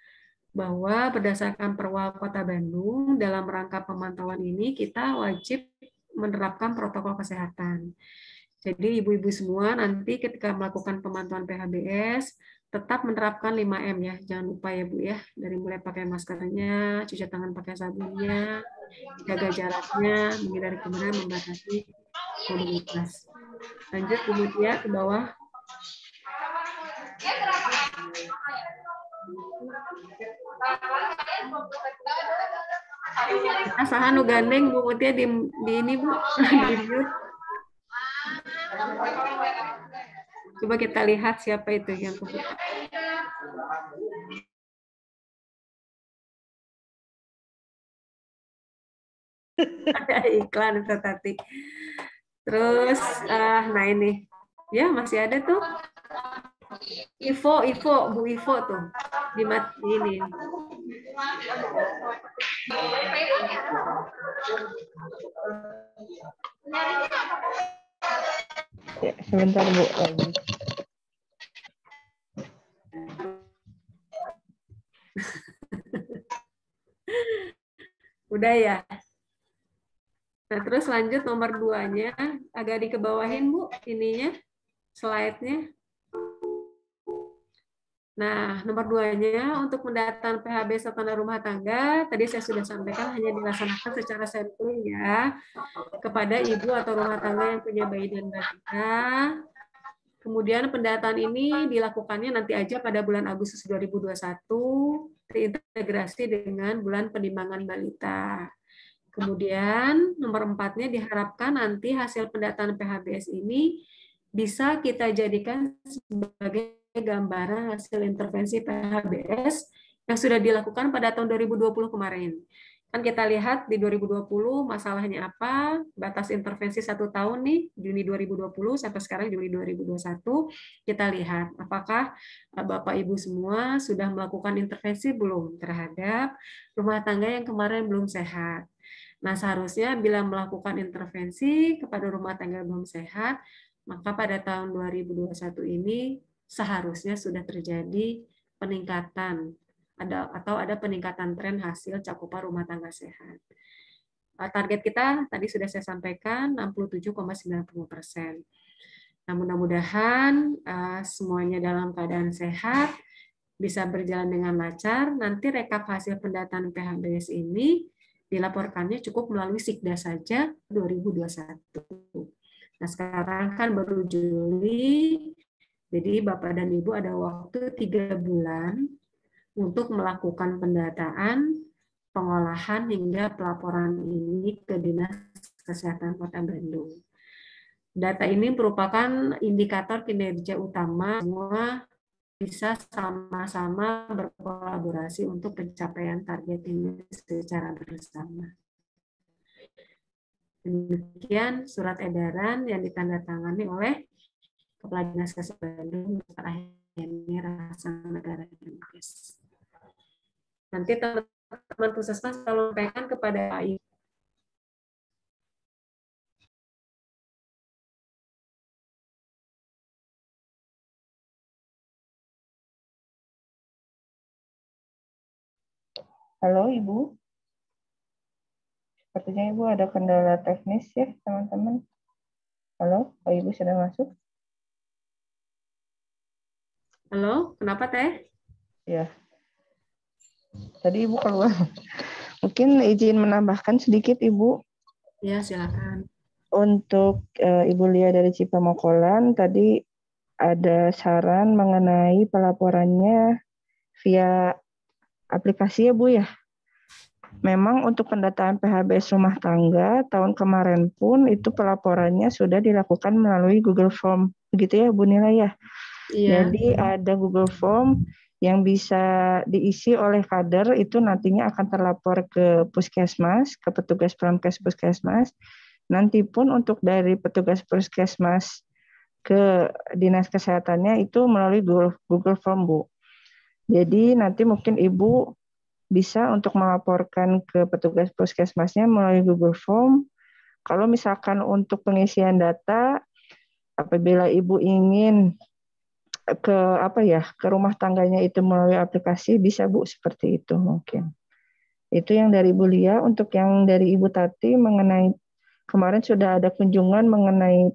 bahwa berdasarkan Perwal Kota Bandung, dalam rangka pemantauan ini kita wajib menerapkan protokol kesehatan. Jadi ibu-ibu semua nanti ketika melakukan pemantauan PHBS, tetap menerapkan 5M ya, jangan lupa ya Bu ya, dari mulai pakai maskernya, cuci tangan pakai sabunnya, jaga jaraknya, menghindari kerumunan, membatasi mobilitas. Lanjut Bu Mutia ke bawah. Asahan nu gandeng Bu Mutia di ini Bu, di mute. Coba kita lihat siapa itu yang kebuka. Ada iklan itu tadi. Terus, nah ini, ya masih ada tuh. Ivo, Bu Ivo tuh di ini. Ya, sebentar Bu lagi. Udah ya. Nah, terus lanjut nomor 2-nya, agak dikebawahin Bu ininya, slide-nya. Nah, nomor 2-nya untuk pendataan PHBS atau rumah tangga, tadi saya sudah sampaikan hanya dilaksanakan secara sampling ya, kepada ibu atau rumah tangga yang punya bayi dan balita. Kemudian pendataan ini dilakukannya nanti aja pada bulan Agustus 2021, terintegrasi dengan bulan penimbangan balita. Kemudian nomor 4-nya diharapkan nanti hasil pendataan PHBS ini bisa kita jadikan sebagai gambaran hasil intervensi PHBS yang sudah dilakukan pada tahun 2020 kemarin. Kan kita lihat di 2020 masalahnya apa, batas intervensi 1 tahun nih, Juni 2020 sampai sekarang Juli 2021, kita lihat apakah Bapak Ibu semua sudah melakukan intervensi belum terhadap rumah tangga yang kemarin belum sehat. Nah, seharusnya bila melakukan intervensi kepada rumah tangga belum sehat, maka pada tahun 2021 ini seharusnya sudah terjadi peningkatan atau ada peningkatan tren hasil cakupan rumah tangga sehat. Target kita tadi sudah saya sampaikan 67,90%. Nah, mudah-mudahan semuanya dalam keadaan sehat, bisa berjalan dengan lancar. Nanti rekap hasil pendataan PHBS ini dilaporkannya cukup melalui Sikda saja 2021. Nah, sekarang kan baru Juli, jadi Bapak dan Ibu ada waktu 3 bulan untuk melakukan pendataan, pengolahan, hingga pelaporan ini ke Dinas Kesehatan Kota Bandung. Data ini merupakan indikator kinerja utama semua bisa sama-sama berkolaborasi untuk pencapaian target ini secara bersama. Demikian surat edaran yang ditandatangani oleh Kepala Dinas Kesehatan Bandung, Dr. Ahyani Rasa Negara Kemenkes. Nanti teman-teman puskesmas kalau sampaikan kepada AI. Halo Ibu, sepertinya Ibu ada kendala teknis ya teman-teman. Halo, Pak Ibu sudah masuk? Halo, kenapa Teh? Ya, tadi Ibu keluar. Mungkin izin menambahkan sedikit Ibu. Ya, silakan. Untuk Ibu Lia dari Cipamokolan, tadi ada saran mengenai pelaporannya via aplikasi ya Bu ya. Memang untuk pendataan PHBS rumah tangga tahun kemarin pun itu pelaporannya sudah dilakukan melalui Google Form, begitu ya Bu Nila ya. Iya. Jadi ada Google Form yang bisa diisi oleh kader, itu nantinya akan terlapor ke puskesmas, ke petugas Promkes puskesmas. Nanti pun untuk dari petugas puskesmas ke dinas kesehatannya itu melalui Google Form Bu. Jadi nanti mungkin Ibu bisa untuk melaporkan ke petugas puskesmasnya melalui Google Form. Kalau misalkan untuk pengisian data, apabila Ibu ingin ke rumah tangganya itu melalui aplikasi, bisa Bu, seperti itu mungkin. Itu yang dari Ibu Lia. Untuk yang dari Ibu Tati mengenai kemarin sudah ada kunjungan mengenai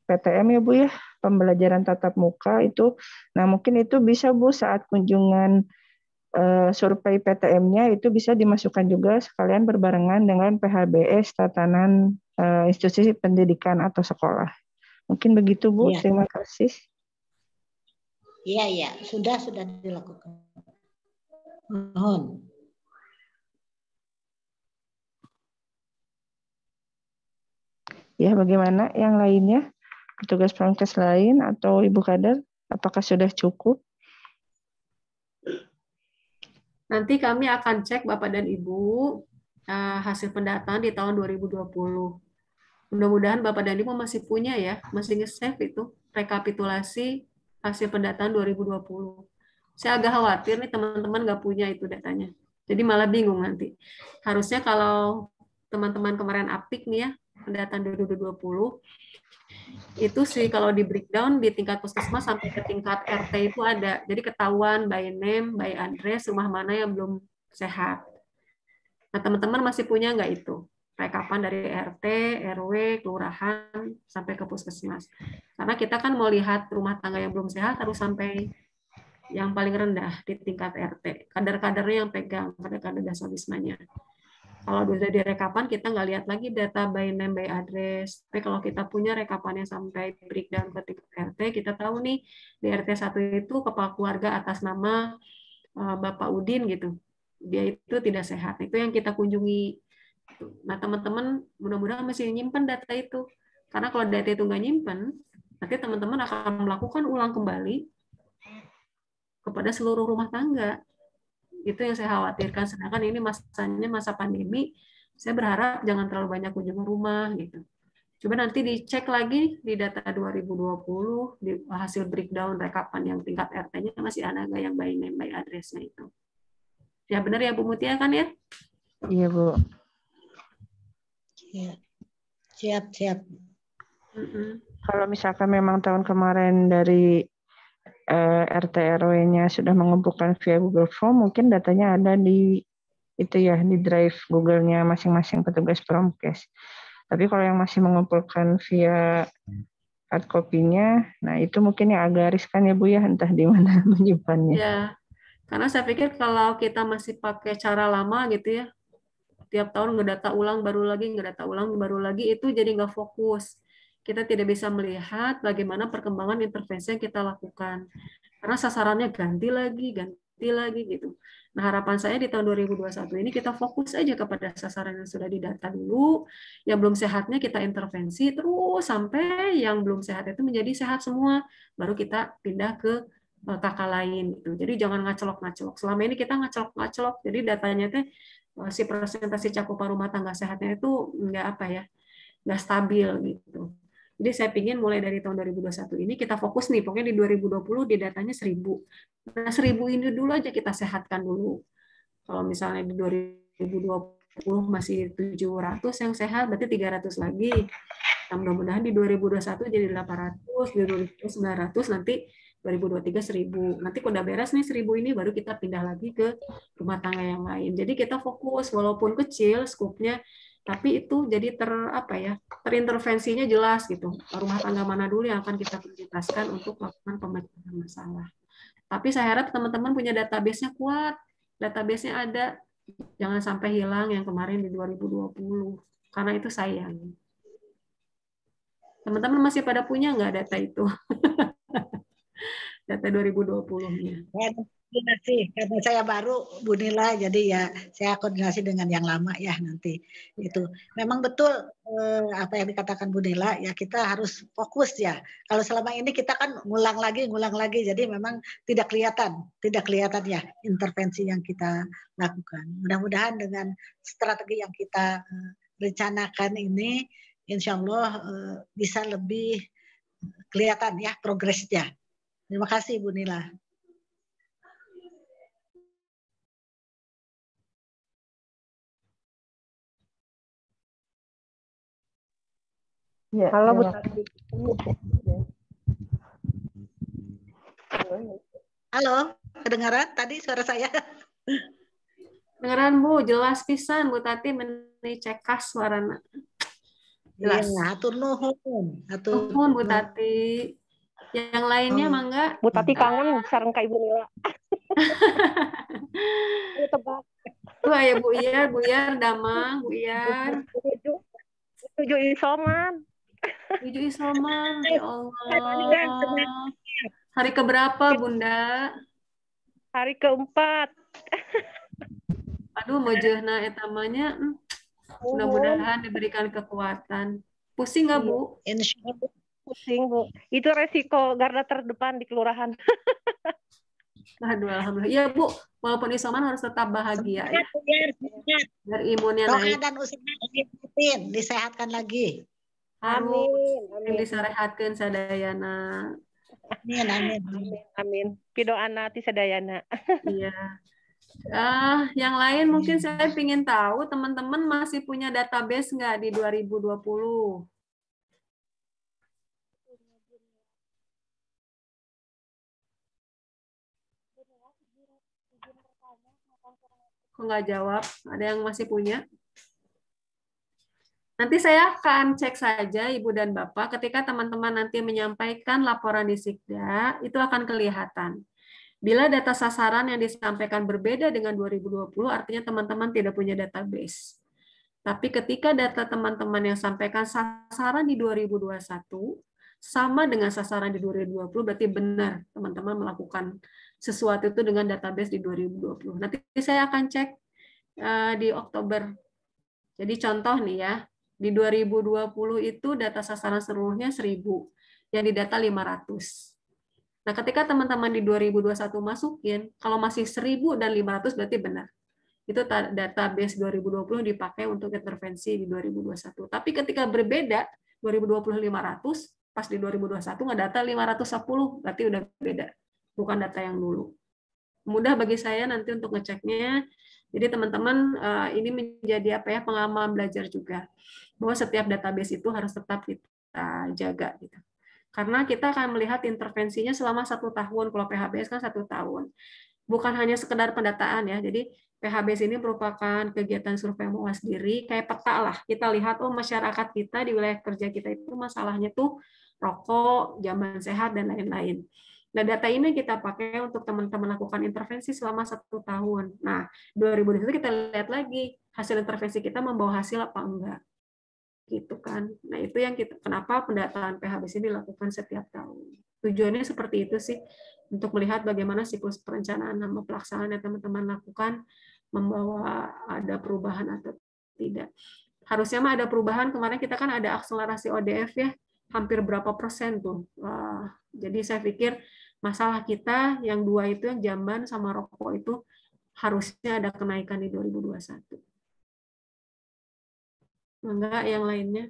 PTM ya Bu ya, pembelajaran tatap muka itu. Nah mungkin itu bisa Bu saat kunjungan survei PTM-nya itu bisa dimasukkan juga sekalian berbarengan dengan PHBS tatanan institusi pendidikan atau sekolah. Mungkin begitu Bu, ya. Terima kasih. Iya, sudah dilakukan. Mohon. Ya, bagaimana yang lainnya? Petugas Promkes lain atau Ibu Kader, apakah sudah cukup? Nanti kami akan cek Bapak dan Ibu hasil pendataan di tahun 2020. Mudah-mudahan Bapak dan Ibu masih punya ya, masih nge-save itu rekapitulasi hasil pendataan 2020. Saya agak khawatir nih teman-teman nggak punya itu datanya. Jadi malah bingung nanti. Harusnya kalau teman-teman kemarin apik nih ya, pendataan 2020, itu sih kalau di breakdown di tingkat puskesmas sampai ke tingkat RT itu ada. Jadi ketahuan by name, by address, rumah mana yang belum sehat. Nah, teman-teman masih punya nggak itu? Rekapan dari RT, RW, kelurahan, sampai ke puskesmas. Karena kita kan mau lihat rumah tangga yang belum sehat harus sampai yang paling rendah di tingkat RT. Kader-kadernya yang pegang, kader-kader dasowismanya. Kalau sudah direkapan, kita nggak lihat lagi data by name, by address. Tapi kalau kita punya rekapannya sampai breakdown ke tingkat RT, kita tahu nih di RT 1 itu kepala keluarga atas nama Bapak Udin gitu. Dia itu tidak sehat. Itu yang kita kunjungi. Nah, teman-teman mudah-mudahan masih nyimpan data itu. Karena kalau data itu nggak nyimpan, nanti teman-teman akan melakukan ulang kembali kepada seluruh rumah tangga. Itu yang saya khawatirkan. Sedangkan ini masanya masa pandemi, saya berharap jangan terlalu banyak kunjungan rumah gitu. Coba nanti dicek lagi di data 2020, di hasil breakdown rekapan yang tingkat RT-nya masih ada nggak yang by name, by address-nya itu. Ya benar ya Bu Mutia kan ya? Iya Bu. Siap. Kalau misalkan memang tahun kemarin dari RT RW-nya sudah mengumpulkan via Google Form, mungkin datanya ada di itu ya, di drive Google-nya masing-masing petugas Promkes. Tapi kalau yang masih mengumpulkan via hard copy-nya, nah itu mungkin yang agak riskan ya Bu ya, entah di mana menyimpannya. Ya, karena saya pikir kalau kita masih pakai cara lama gitu ya, tiap tahun ngedata ulang baru lagi, ngedata ulang baru lagi, itu jadi nggak fokus. Kita tidak bisa melihat bagaimana perkembangan intervensi yang kita lakukan. Karena sasarannya ganti lagi gitu. Nah, harapan saya di tahun 2021 ini kita fokus aja kepada sasaran yang sudah didata dulu, yang belum sehatnya kita intervensi terus sampai yang belum sehat itu menjadi sehat semua, baru kita pindah ke kakak lain gitu. Jadi jangan ngacelok-ngacelok. Selama ini kita ngacelok-ngacelok, jadi datanya tuh si presentasi cakupan rumah tangga sehatnya itu nggak stabil gitu. Jadi saya ingin mulai dari tahun 2021 ini kita fokus nih, pokoknya di 2020 di datanya 1000. Nah 1000 ini dulu aja kita sehatkan dulu. Kalau misalnya di 2020 masih 700 yang sehat, berarti 300 lagi. Nah, mudah-mudahan di 2021 jadi 800, di 2020 900, nanti 2023 1000. Nanti kalau udah beres nih 1000 ini baru kita pindah lagi ke rumah tangga yang lain. Jadi kita fokus walaupun kecil skupnya, tapi itu jadi terintervensinya jelas gitu. Rumah tangga mana dulu yang akan kita prioritaskan untuk melakukan pemecahan masalah. Tapi saya harap teman-teman punya database-nya kuat, database-nya ada, jangan sampai hilang yang kemarin di 2020, karena itu sayang. Teman-teman masih pada punya nggak data itu? Data 2020-nya. Karena saya baru Bu Nila, jadi ya saya koordinasi dengan yang lama ya nanti itu. Memang betul apa yang dikatakan Bu Nila, ya kita harus fokus ya. Kalau selama ini kita kan ngulang lagi, jadi memang tidak kelihatan ya intervensi yang kita lakukan. Mudah-mudahan dengan strategi yang kita rencanakan ini, insya Allah bisa lebih kelihatan ya progresnya. Terima kasih Bu Nila. Ya, halo Bu Tati. Halo, kedengaran tadi suara saya? Kedengaran Bu, jelas pisan Bu Tati mencekas suarana. Jelas. Iya, hatur nuhun. Nuhun Bu Tati. Yang lainnya mangga. Bu Tati kangen sareng ka Ibu Nila. Tebak. Tuh ya Bu Iyar, Damang, Bu Iyar. Tujuh isoman. 7 isoman, ya Allah. Hari keberapa, Bunda? Hari keempat. Aduh, mojehna etamanya. Mudah-mudahan diberikan kekuatan. Pusing nggak, Bu? Insya Allah. Pusing, Bu. Itu resiko garda terdepan di kelurahan. Aduh, alhamdulillah. Ya, Bu. Walaupun isoman harus tetap bahagia. Ya. Biar imunnya naik. Doa dan usaha disehatkan lagi. Amin. Disarehatkeun sadayana. Amin. Pidoana ti sadayana. Iya. Yang lain mungkin saya ingin tahu teman-teman masih punya database nggak di 2020? Kok nggak jawab? Ada yang masih punya? Nanti saya akan cek saja Ibu dan Bapak ketika teman-teman nanti menyampaikan laporan di Sikda, itu akan kelihatan. Bila data sasaran yang disampaikan berbeda dengan 2020, artinya teman-teman tidak punya database. Tapi ketika data teman-teman yang sampaikan sasaran di 2021 sama dengan sasaran di 2020, berarti benar teman-teman melakukan sesuatu itu dengan database di 2020. Nanti saya akan cek di Oktober Jadi contoh nih ya, di 2020 itu data sasaran seluruhnya 1000, yang didata 500. Nah, ketika teman-teman di 2021 masukin, kalau masih 1000 dan 500 berarti benar. Itu database 2020 dipakai untuk intervensi di 2021. Tapi ketika berbeda, 2020 500, pas di 2021 ngedata 510, berarti udah beda. Bukan data yang dulu. Mudah bagi saya nanti untuk ngeceknya. Jadi teman-teman, ini menjadi apa ya, pengalaman belajar juga. Bahwa setiap database itu harus tetap kita jaga gitu. Karena kita akan melihat intervensinya selama 1 tahun. Kalau PHBS kan 1 tahun. Bukan hanya sekedar pendataan ya. Jadi PHBS ini merupakan kegiatan survei muas diri, kayak peta lah. Kita lihat, oh masyarakat kita di wilayah kerja kita itu masalahnya tuh rokok, jamban sehat, dan lain-lain. Nah, data ini kita pakai untuk teman-teman lakukan intervensi selama 1 tahun. Nah, 2021 kita lihat lagi hasil intervensi kita membawa hasil apa enggak. Gitu kan. Nah, itu yang kenapa pendataan PHBS ini dilakukan setiap tahun. Tujuannya seperti itu sih, untuk melihat bagaimana siklus perencanaan sama pelaksanaan yang teman-teman lakukan membawa ada perubahan atau tidak. Harusnya mah ada perubahan. Kemarin kita kan ada akselerasi ODF ya, hampir berapa persen tuh. Jadi saya pikir masalah kita yang 2 itu, yang jamban sama rokok itu, harusnya ada kenaikan di 2021. Enggak, yang lainnya.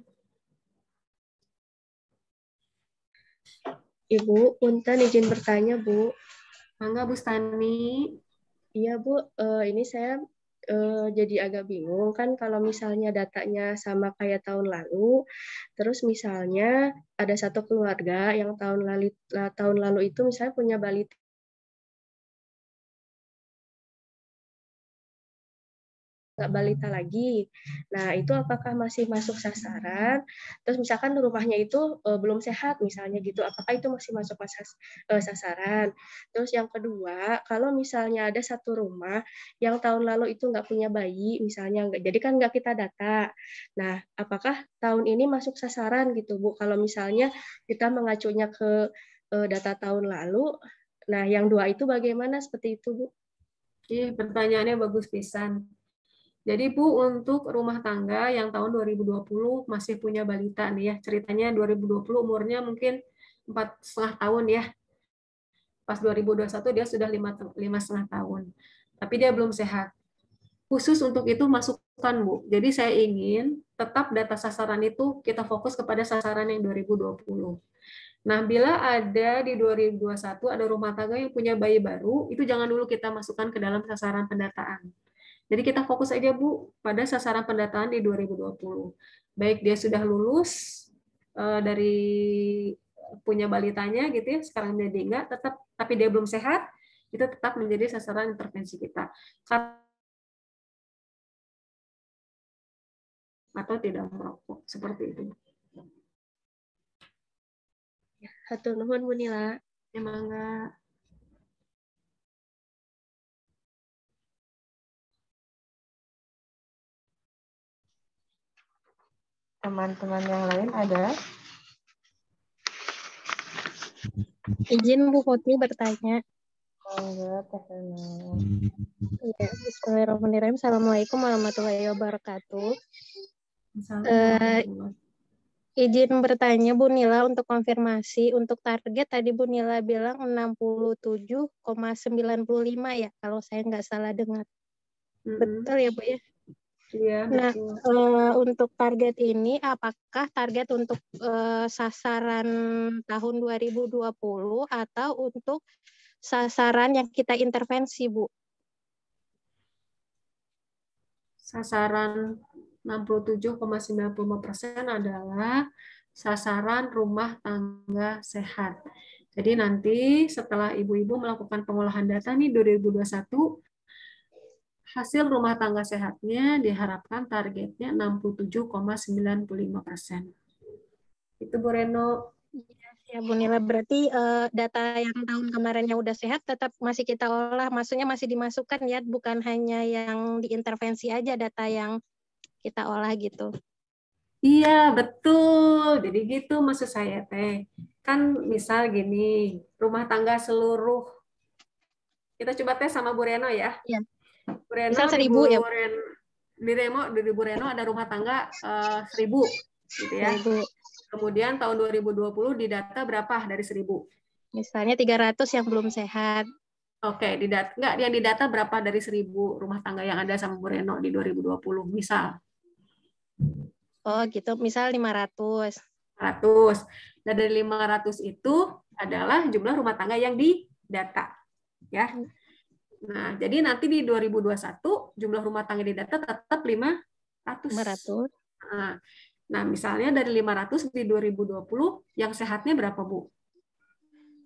Ibu, punten izin bertanya, Bu. Mangga, Bu Stani. Iya, Bu. Ini saya jadi agak bingung kan kalau misalnya datanya sama kayak tahun lalu, terus misalnya ada satu keluarga yang tahun lalu itu misalnya punya balita lagi. Nah, itu apakah masih masuk sasaran? Terus misalkan rumahnya itu belum sehat misalnya gitu, apakah itu masih masuk sasaran? Terus yang kedua, kalau misalnya ada satu rumah yang tahun lalu itu nggak punya bayi, misalnya jadi kan nggak kita data. Nah, apakah tahun ini masuk sasaran gitu, Bu? Kalau misalnya kita mengacunya ke data tahun lalu, nah yang 2 itu bagaimana seperti itu, Bu? Iya, pertanyaannya bagus pisan. Jadi Bu, untuk rumah tangga yang tahun 2020 masih punya balita nih ya, ceritanya 2020 umurnya mungkin 4,5 tahun ya. Pas 2021 dia sudah 5,5 tahun. Tapi dia belum sehat. Khusus untuk itu masukkan Bu. Jadi saya ingin tetap data sasaran itu kita fokus kepada sasaran yang 2020. Nah, bila ada di 2021 ada rumah tangga yang punya bayi baru, itu jangan dulu kita masukkan ke dalam sasaran pendataan. Jadi kita fokus aja Bu pada sasaran pendataan di 2020. Baik dia sudah lulus dari punya balitanya gitu ya, sekarang jadi enggak, tetap tapi dia belum sehat, itu tetap menjadi sasaran intervensi kita. Atau tidak merokok, seperti itu. Hatur nuhun Bu Nila. Ya, mangga. Teman-teman yang lain ada? Izin Bu Putri bertanya. Mangga, Teh Rena. Ya, Bismillahirrahmanirrahim. Assalamualaikum warahmatullahi wabarakatuh. Izin bertanya Bu Nila untuk konfirmasi untuk target tadi Bu Nila bilang 67,95 ya kalau saya nggak salah dengar. Betul ya Bu ya? Iya, nah, betul. Untuk target ini apakah target untuk sasaran tahun 2020 atau untuk sasaran yang kita intervensi Bu? Sasaran 67,95% adalah sasaran rumah tangga sehat. Jadi nanti setelah ibu-ibu melakukan pengolahan data nih 2021, hasil rumah tangga sehatnya diharapkan targetnya 67,95%. Itu Bu Reno. Ya Bu Nila, berarti data yang tahun kemarin yang udah sehat tetap masih kita olah, maksudnya masih dimasukkan ya, bukan hanya yang diintervensi aja data yang kita olah gitu. Iya, betul. Jadi gitu maksud saya teh. Kan misal gini, rumah tangga seluruh, kita coba tes sama Bu Reno ya. Iya. Bu Reno, Misal 1000 ya. di Bu Reno ada rumah tangga 1.000 gitu ya. 1.000. Kemudian tahun 2020 didata berapa dari 1.000? Misalnya 300 yang belum sehat. Oke, yang didata berapa dari 1.000 rumah tangga yang ada sama Bu Reno di 2020 misal? Oh gitu, misal 500. 100. Dan dari 500 itu adalah jumlah rumah tangga yang didata. Ya. Nah, jadi nanti di 2021 jumlah rumah tangga didata tetap 500. Nah, misalnya dari 500 di 2020 yang sehatnya berapa, Bu?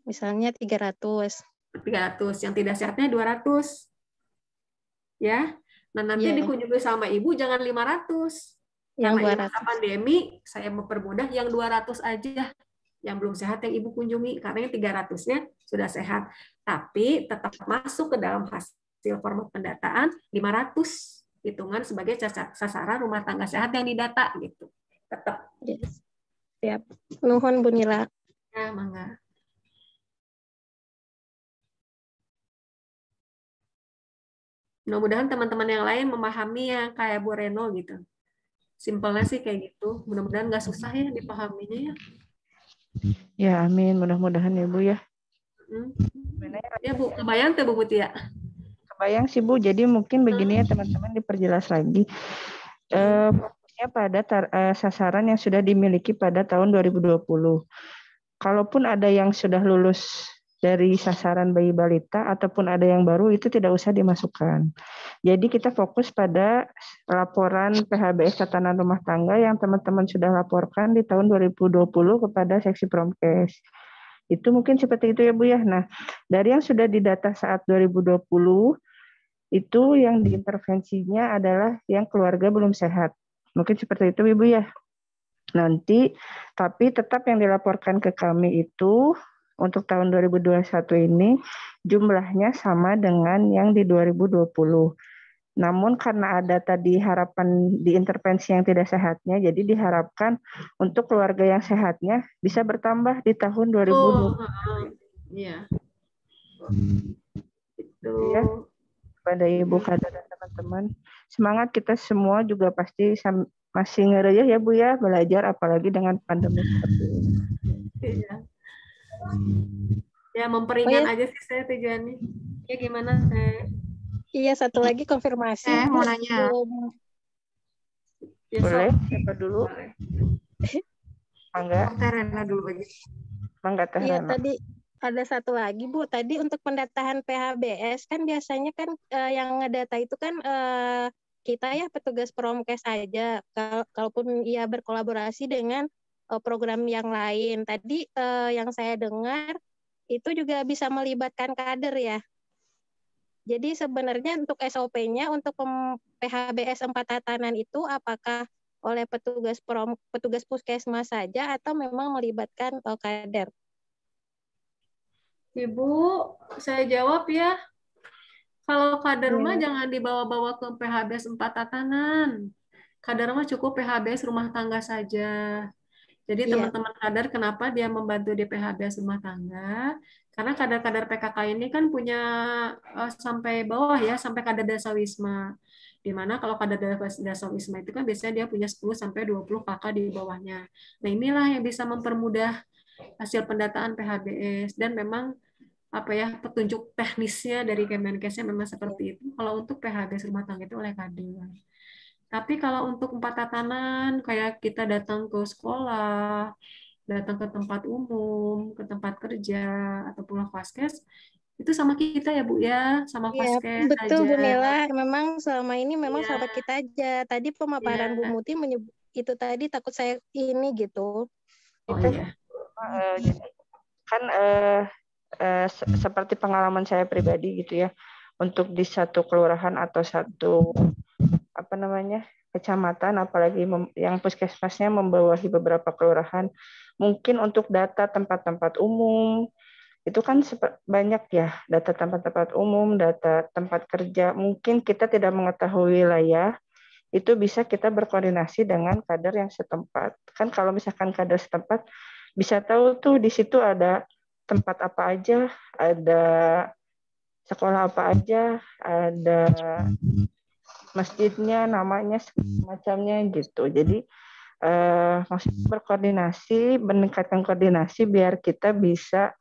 Misalnya 300. 300, yang tidak sehatnya 200. Ya. Nah, nanti dikunjungi sama Ibu jangan 500. Yang Karena 200. ini masa pandemi, saya mempermudah yang 200 aja. Yang belum sehat yang Ibu kunjungi. Karena yang 300-nya sudah sehat. Tapi tetap masuk ke dalam hasil format pendataan 500. Hitungan sebagai sasaran rumah tangga sehat yang didata. Gitu. Tetap. Yes. Siap. Nuhun Bu Nila. Ya, mangga. Mudah-mudahan teman-teman yang lain memahami yang kayak Bu Reno gitu. Simpelnya sih kayak gitu. Mudah-mudahan nggak susah ya dipahaminya ya. Ya, amin. Mudah-mudahan ya, Bu ya. Ya, Bu. Kebayang tuh Bu Mutia? Kebayang sih, Bu. Jadi mungkin begini ya, teman-teman diperjelas lagi. Fokusnya pada sasaran yang sudah dimiliki pada tahun 2020. Kalaupun ada yang sudah lulus dari sasaran bayi balita ataupun ada yang baru, itu tidak usah dimasukkan. Jadi kita fokus pada laporan PHBS tatanan rumah tangga yang teman-teman sudah laporkan di tahun 2020 kepada seksi Promkes. Itu mungkin seperti itu ya Bu ya. Nah, dari yang sudah didata saat 2020, itu yang diintervensinya adalah yang keluarga belum sehat. Mungkin seperti itu Ibu ya. Nanti, tapi tetap yang dilaporkan ke kami itu untuk tahun 2021 ini jumlahnya sama dengan yang di 2020. Namun karena ada tadi harapan di intervensi yang tidak sehatnya, jadi diharapkan untuk keluarga yang sehatnya bisa bertambah di tahun 2020. Iya. Itu ya, pada Ibu Kader dan teman-teman. Semangat kita semua juga pasti masih ngereyeh ya Bu ya, belajar apalagi dengan pandemi seperti ini. Iya. Ya, memperingan aja sih saya tujuannya. Ya gimana, Teh? Iya, satu lagi konfirmasi. Mau nanya. Boleh? Siapa dulu? Mangga. Terena dulu aja. Mangga Teh Iya, Rena. tadi ada satu lagi Bu. Tadi untuk pendataan PHBS kan biasanya kan yang ngedata itu kan kita ya petugas Promkes aja. Kalaupun ia berkolaborasi dengan program yang lain. Tadi yang saya dengar itu juga bisa melibatkan kader ya. Jadi sebenarnya untuk SOP-nya untuk PHBS 4 tatanan itu apakah oleh petugas puskesmas saja atau memang melibatkan kader? Ibu, saya jawab ya. Kalau kader mah jangan dibawa-bawa ke PHBS 4 tatanan. Kader mah cukup PHBS rumah tangga saja. Jadi teman-teman kader kenapa dia membantu di PHBS rumah tangga? Karena kader-kader PKK ini kan punya sampai bawah ya, sampai kader dasawisma. Di mana kalau kader dasawisma itu kan biasanya dia punya 10 sampai 20 kakak di bawahnya. Nah, inilah yang bisa mempermudah hasil pendataan PHBS dan memang apa ya petunjuk teknisnya dari Kemenkesnya memang seperti itu. Kalau untuk PHBS rumah tangga itu oleh kader. Tapi kalau untuk 4 tatanan, kayak kita datang ke sekolah, datang ke tempat umum, ke tempat kerja, atau pulang vaskes, itu sama kita ya Bu ya, sama vaskes betul aja. Bu Nela. Memang selama ini memang sama kita aja. Tadi pemaparan Bu Muti menyebut itu tadi takut saya ini gitu. Oh iya. Jadi kan seperti pengalaman saya pribadi gitu ya, untuk di satu kelurahan atau satu kecamatan, apalagi yang puskesmasnya membawahi beberapa kelurahan, mungkin untuk data tempat-tempat umum itu kan banyak ya, data tempat-tempat umum, data tempat kerja. Mungkin kita tidak mengetahui wilayah, itu bisa kita berkoordinasi dengan kader yang setempat. Kan kalau misalkan kader setempat bisa tahu tuh di situ ada tempat apa aja, ada sekolah apa aja, ada masjidnya, namanya, semacamnya gitu. Jadi maksudnya berkoordinasi, meningkatkan koordinasi biar kita bisa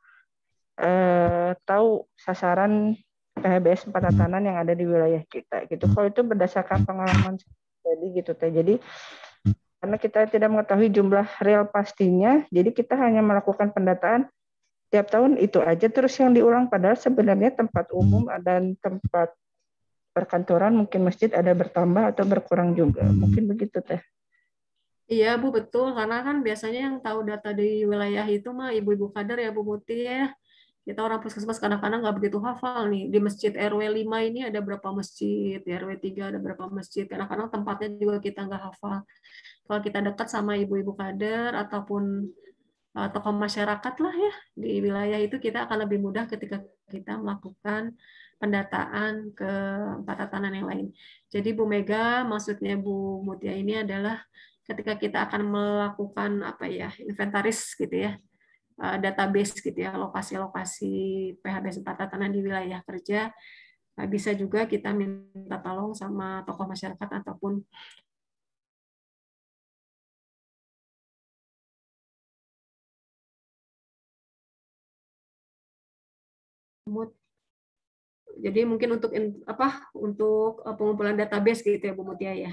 tahu sasaran PHBS 4 tatanan yang ada di wilayah kita gitu. Kalau itu berdasarkan pengalaman jadi gitu teh. Jadi karena kita tidak mengetahui jumlah real pastinya, jadi kita hanya melakukan pendataan tiap tahun itu aja terus yang diulang, padahal sebenarnya tempat umum dan tempat perkantoran mungkin masjid ada bertambah atau berkurang juga. Mungkin begitu teh. Iya Bu, betul. Karena kan biasanya yang tahu data di wilayah itu mah ibu-ibu kader ya Bu Muti ya. Kita orang puskesmas kadang-kadang nggak begitu hafal nih. Di masjid RW 5 ini ada berapa masjid, di RW 3 ada berapa masjid. Kadang-kadang tempatnya juga kita nggak hafal. Kalau kita dekat sama ibu-ibu kader ataupun tokoh masyarakat lah ya di wilayah itu, kita akan lebih mudah ketika kita melakukan pendataan ke 4 tatanan yang lain. Jadi Bu Mega, maksudnya Bu Mutia ini adalah ketika kita akan melakukan inventaris gitu ya, database gitu ya, lokasi-lokasi PHBS 4 tatanan di wilayah kerja, bisa juga kita minta tolong sama tokoh masyarakat ataupun jadi mungkin untuk pengumpulan database gitu ya Bu Mutia ya.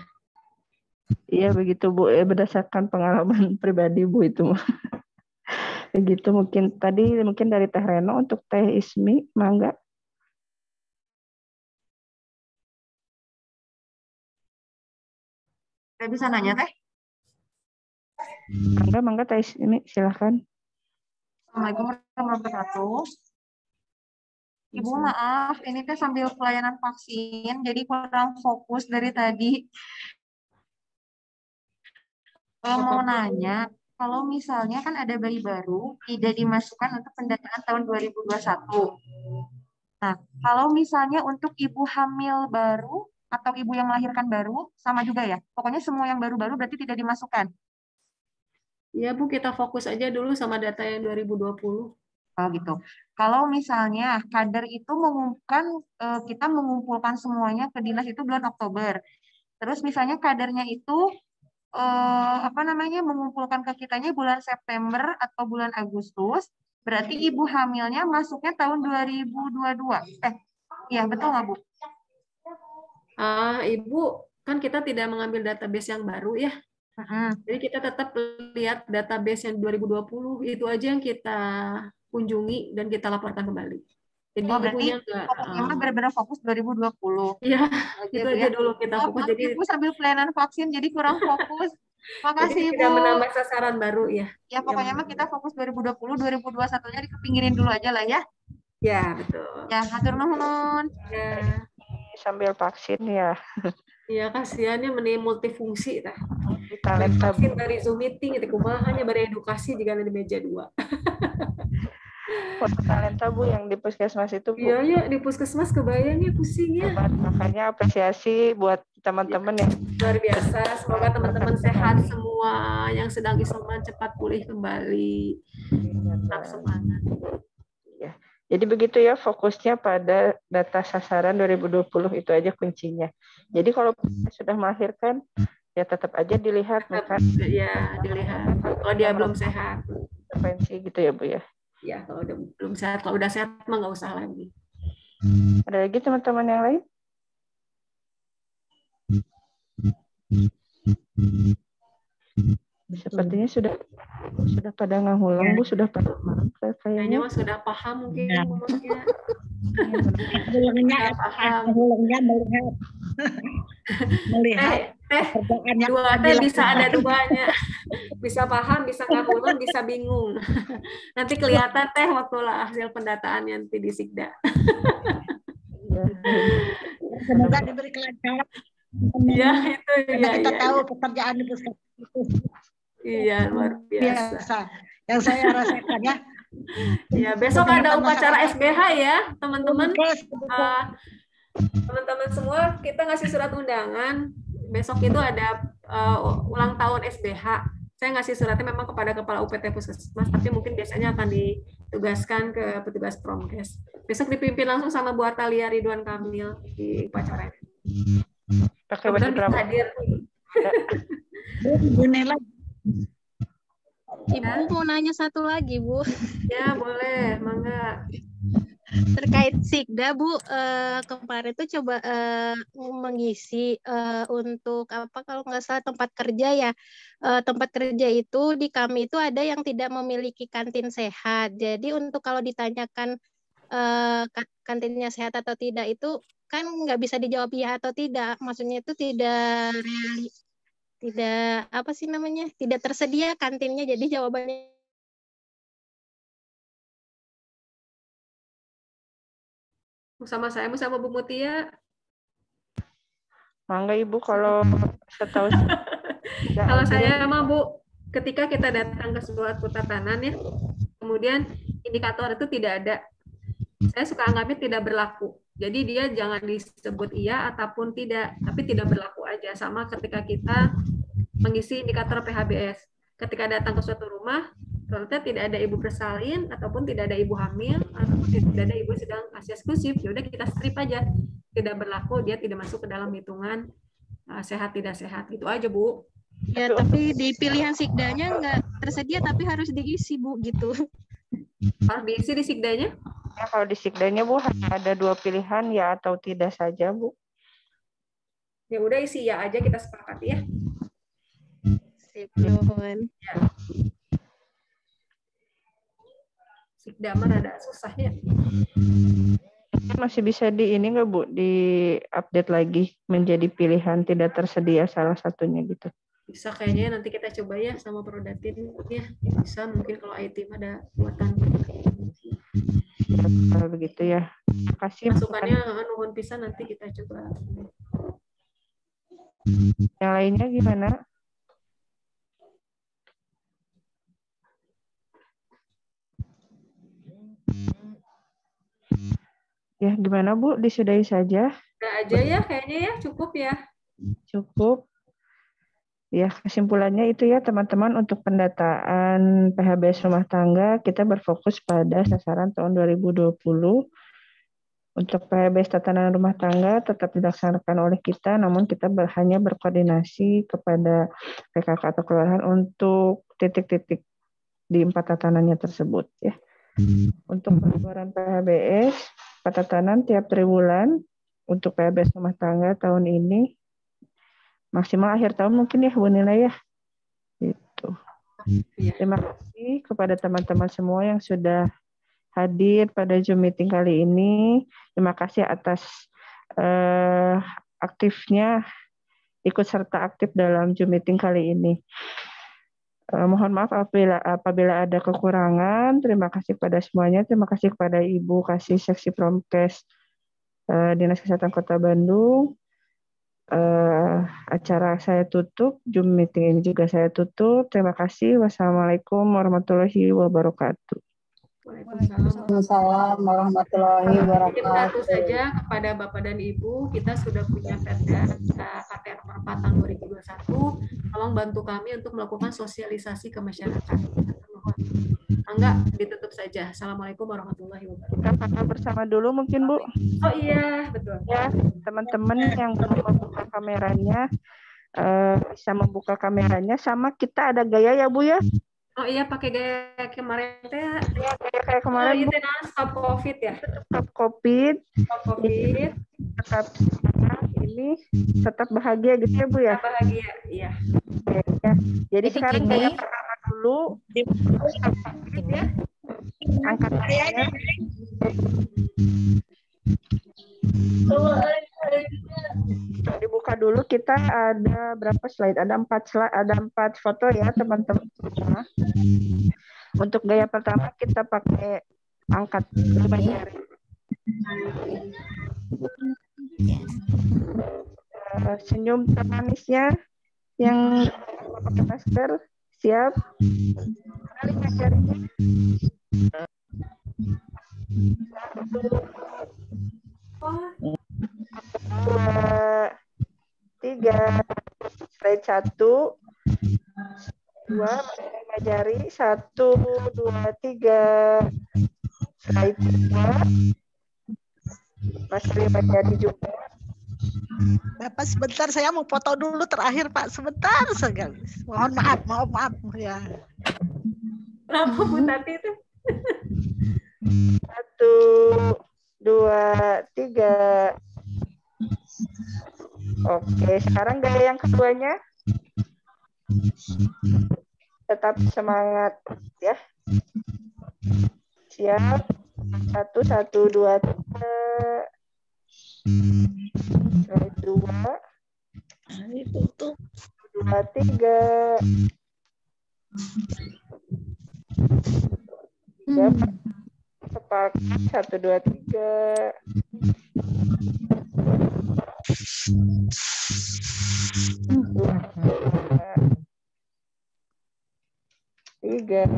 Iya begitu Bu, berdasarkan pengalaman pribadi Bu itu. Begitu mungkin dari Teh Reno. Untuk Teh Ismi, mangga. Saya bisa nanya Teh? Mangga Teh Ismi, silakan. Assalamualaikum warahmatullahi wabarakatuh. Ibu maaf, ini teh sambil pelayanan vaksin, jadi kurang fokus dari tadi. Mau nanya, kalau misalnya kan ada bayi baru, tidak dimasukkan untuk pendataan tahun 2021. Nah, kalau misalnya untuk ibu hamil baru atau ibu yang melahirkan baru, sama juga ya? Pokoknya semua yang baru-baru berarti tidak dimasukkan? Ya Bu, kita fokus aja dulu sama data yang 2020. Oh gitu. Kalau misalnya kader itu kita mengumpulkan semuanya ke dinas itu bulan Oktober. Terus misalnya kadernya itu mengumpulkan ke kitanya bulan September atau bulan Agustus, berarti ibu hamilnya masuknya tahun 2022. Iya betul nggak Bu? Ibu, kan kita tidak mengambil database yang baru ya. Jadi kita tetap lihat database yang 2020, itu aja yang kita kunjungi dan kita laporkan kembali. Jadi berarti pokoknya benar-benar fokus 2020. Iya, itu aja dulu kita fokus. Jadi Ibu sambil pelayanan vaksin jadi kurang fokus. Makasih Ibu. Tidak menambah sasaran baru ya. Ya pokoknya mah kita fokus 2020, 2021-nya dikepinggirin dulu aja lah ya. Ya, betul. Ya, hatur nuhun. Ya. Sambil vaksin ya. Iya, kasihannya meni multifungsi tah. Talenta vaksin dari Zoom meeting itu hanya beredukasi jika ada di meja 2. Talenta Bu yang di puskesmas itu Bu. Iya, di puskesmas kebayangnya pusingnya. Makanya apresiasi buat teman-teman ya. Luar biasa, semoga teman-teman sehat semua, yang sedang isoman cepat pulih kembali. Tetap semangat. Ya. Jadi begitu ya, fokusnya pada data sasaran 2020 itu aja kuncinya. Jadi kalau sudah melahirkan ya tetap aja dilihat bukan? Ya, dilihat. Kalau dia belum sehat. Intervensi gitu ya Bu ya. Ya, kalau udah belum sehat, kalau udah sehat mah nggak usah lagi. Ada lagi teman-teman yang lain? Sepertinya sudah pada ngahulang Bu, sudah pada paham kayaknya mah sudah paham mungkin. Hulangnya melihat dua teh bisa ada duanya, bisa paham, bisa ngahulang, bisa bingung. Nanti kelihatan teh waktu hasil pendataan nanti di Sikda. Semoga diberi kelancaran. Iya itu ya. Kita tahu pekerjaan di puskesmas itu. Iya, luar biasa. Yang saya rasakan ya. Ya, besok ada upacara SBH ya, teman-teman. Teman-teman semua, kita ngasih surat undangan. Besok itu ada ulang tahun SBH. Saya ngasih suratnya memang kepada Kepala UPT Puskesmas, tapi mungkin biasanya akan ditugaskan ke petugas Promkes. Besok dipimpin langsung sama Bu Artalia Ridwan Kamil di upacara ini. Pakai baju Kemudian bisa berapa? hadir. Bu Nela. Ibu mau nanya satu lagi, Bu. Ya, boleh, mangga. Terkait Sikda, Bu, kemarin tuh coba mengisi untuk apa kalau nggak salah tempat kerja ya. Tempat kerja itu di kami itu ada yang tidak memiliki kantin sehat. Jadi untuk kalau ditanyakan kantinnya sehat atau tidak itu kan nggak bisa dijawab ya atau tidak. Maksudnya itu tidak apa sih namanya? Tidak tersedia kantinnya. Jadi jawabannya Sama saya, sama Bu Mutia. Mangga Ibu kalau setahu Kalau saya mah Bu, ketika kita datang ke sebuah tatanan ya, kemudian indikator itu tidak ada, saya suka anggapnya tidak berlaku. Jadi dia jangan disebut iya ataupun tidak, tapi tidak berlaku aja. Sama ketika kita mengisi indikator PHBS. Ketika datang ke suatu rumah, ternyata tidak ada ibu bersalin, ataupun tidak ada ibu hamil, ataupun tidak ada ibu sedang ASI eksklusif, ya udah kita strip aja. Tidak berlaku, dia tidak masuk ke dalam hitungan sehat tidak sehat. Gitu aja, Bu. ya, tapi di pilihan Sikdanya nggak tersedia, tapi harus diisi, Bu, gitu. Harus diisi di Sikdanya? Ya, kalau di Sikdanya, Bu, hanya ada 2 pilihan, ya atau tidak saja, Bu. Ya udah isi ya aja, kita sepakati ya. Sip, nuhun. Ya. Sikda mah rada susah ya. Masih bisa di ini nggak Bu, di update lagi menjadi pilihan tidak tersedia salah satunya gitu. Bisa kayaknya, nanti kita coba ya sama Prodatin ya. Bisa mungkin kalau IT mah ada buatan. Ya, kalau begitu ya. Terima kasih. Masukannya nuhun pisan, nanti kita coba. Yang lainnya gimana? Ya, gimana Bu? Disudahi saja? Udah aja ya, kayaknya ya, cukup ya. Cukup. Ya, kesimpulannya itu ya teman-teman, untuk pendataan PHBS rumah tangga kita berfokus pada sasaran tahun 2020. Untuk PHBS tatanan rumah tangga tetap dilaksanakan oleh kita, namun kita hanya berkoordinasi kepada PKK atau kelurahan untuk titik-titik di 4 tatanannya tersebut ya. Untuk pelaporan PHBS tatanan tiap triwulan untuk PHBS rumah tangga tahun ini maksimal akhir tahun mungkin ya Bu Nila ya. Gitu. Terima kasih kepada teman-teman semua yang sudah hadir pada Zoom meeting kali ini. Terima kasih atas aktifnya ikut serta aktif dalam Zoom meeting kali ini. Mohon maaf apabila ada kekurangan. Terima kasih kepada semuanya. Terima kasih kepada Ibu Kasih Seksi Promkes Dinas Kesehatan Kota Bandung. Acara saya tutup. Zoom meeting ini juga saya tutup. Terima kasih. Wassalamualaikum warahmatullahi wabarakatuh. Waalaikumsalam warahmatullahi wabarakatuh. Kita tentu saja kepada Bapak dan Ibu, kita sudah punya Perda KPR nomor 4 tahun 2021. Tolong bantu kami untuk melakukan sosialisasi ke masyarakat. Enggak, ditutup saja. Assalamualaikum warahmatullahi wabarakatuh. Kita bersama dulu mungkin Bu. Oh iya, betul. Ya, teman-teman yang belum membuka kameranya bisa membuka kameranya. Sama kita ada gaya ya Bu ya. Oh iya, pakai gaya kemarin teh. Iya, gaya kayak kemarin. Itu stop COVID ya. Stop COVID. Stop COVID. Tetap ini tetap bahagia gitu ya Bu ya. Tetap bahagia, iya. Ya. Jadi sekarang gaya pertama dulu. Ya. Angkat tangannya. Dibuka dulu, kita ada berapa slide? Ada 4 slide, ada 4 foto ya teman-teman. Untuk gaya pertama kita pakai angkat 5 jari. Senyum termanisnya yang pakai masker, siap. 5 jarinya. 1, 2, 3, slide 1, 2, 5 jari, 1, 2, 3, slide 2, masih 5 jari juga, Bapak sebentar, saya mau foto dulu terakhir Pak, sebentar sekali. Mohon maaf ya. Berapa Bu Tati itu? 1, 2, 3. Oke, sekarang gaya yang keduanya. Tetap semangat ya. Siap. 1, 2, 3. Slide 2. Itu tuh. 2, 3. Siap. Sepakat. 1, 2, 3. 3.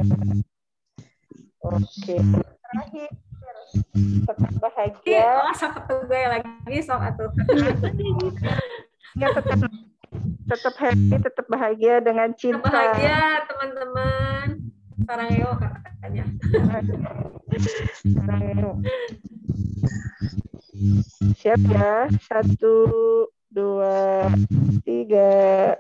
Oke. Terakhir. Tetap bahagia. Oh, sok ketugay lagi, sok atuh. Ya, tetap happy, tetap bahagia dengan cinta. Tetap bahagia teman-teman. Sarangeo katanya. Sarangeo. Siap ya. 1, 2, 3.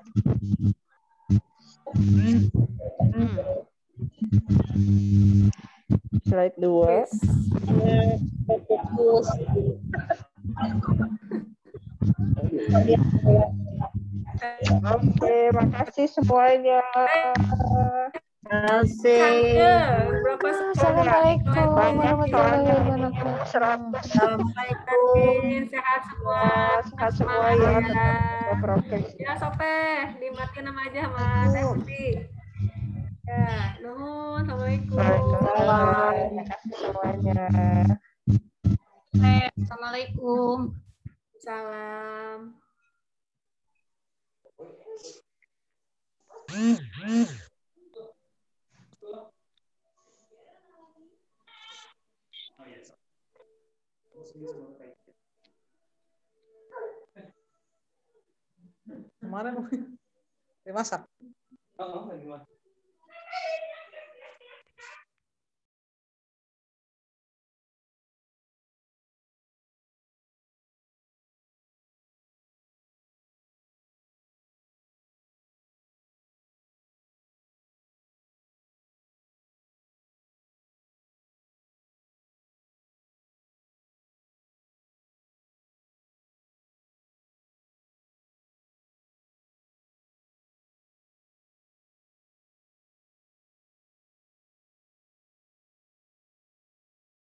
Slide 2. Fokus. Oke, makasih semuanya. Berapa Assalamualaikum warahmatullahi wabarakatuh. Assalamualaikum. Sehat semua. Sehat semua ya. Ya Sope, dimatiin nama aja Mas Esti. Ya, nuhun. Assalamualaikum. Terima kasih semuanya. Assalamualaikum. Salam. Kemarin dimasak.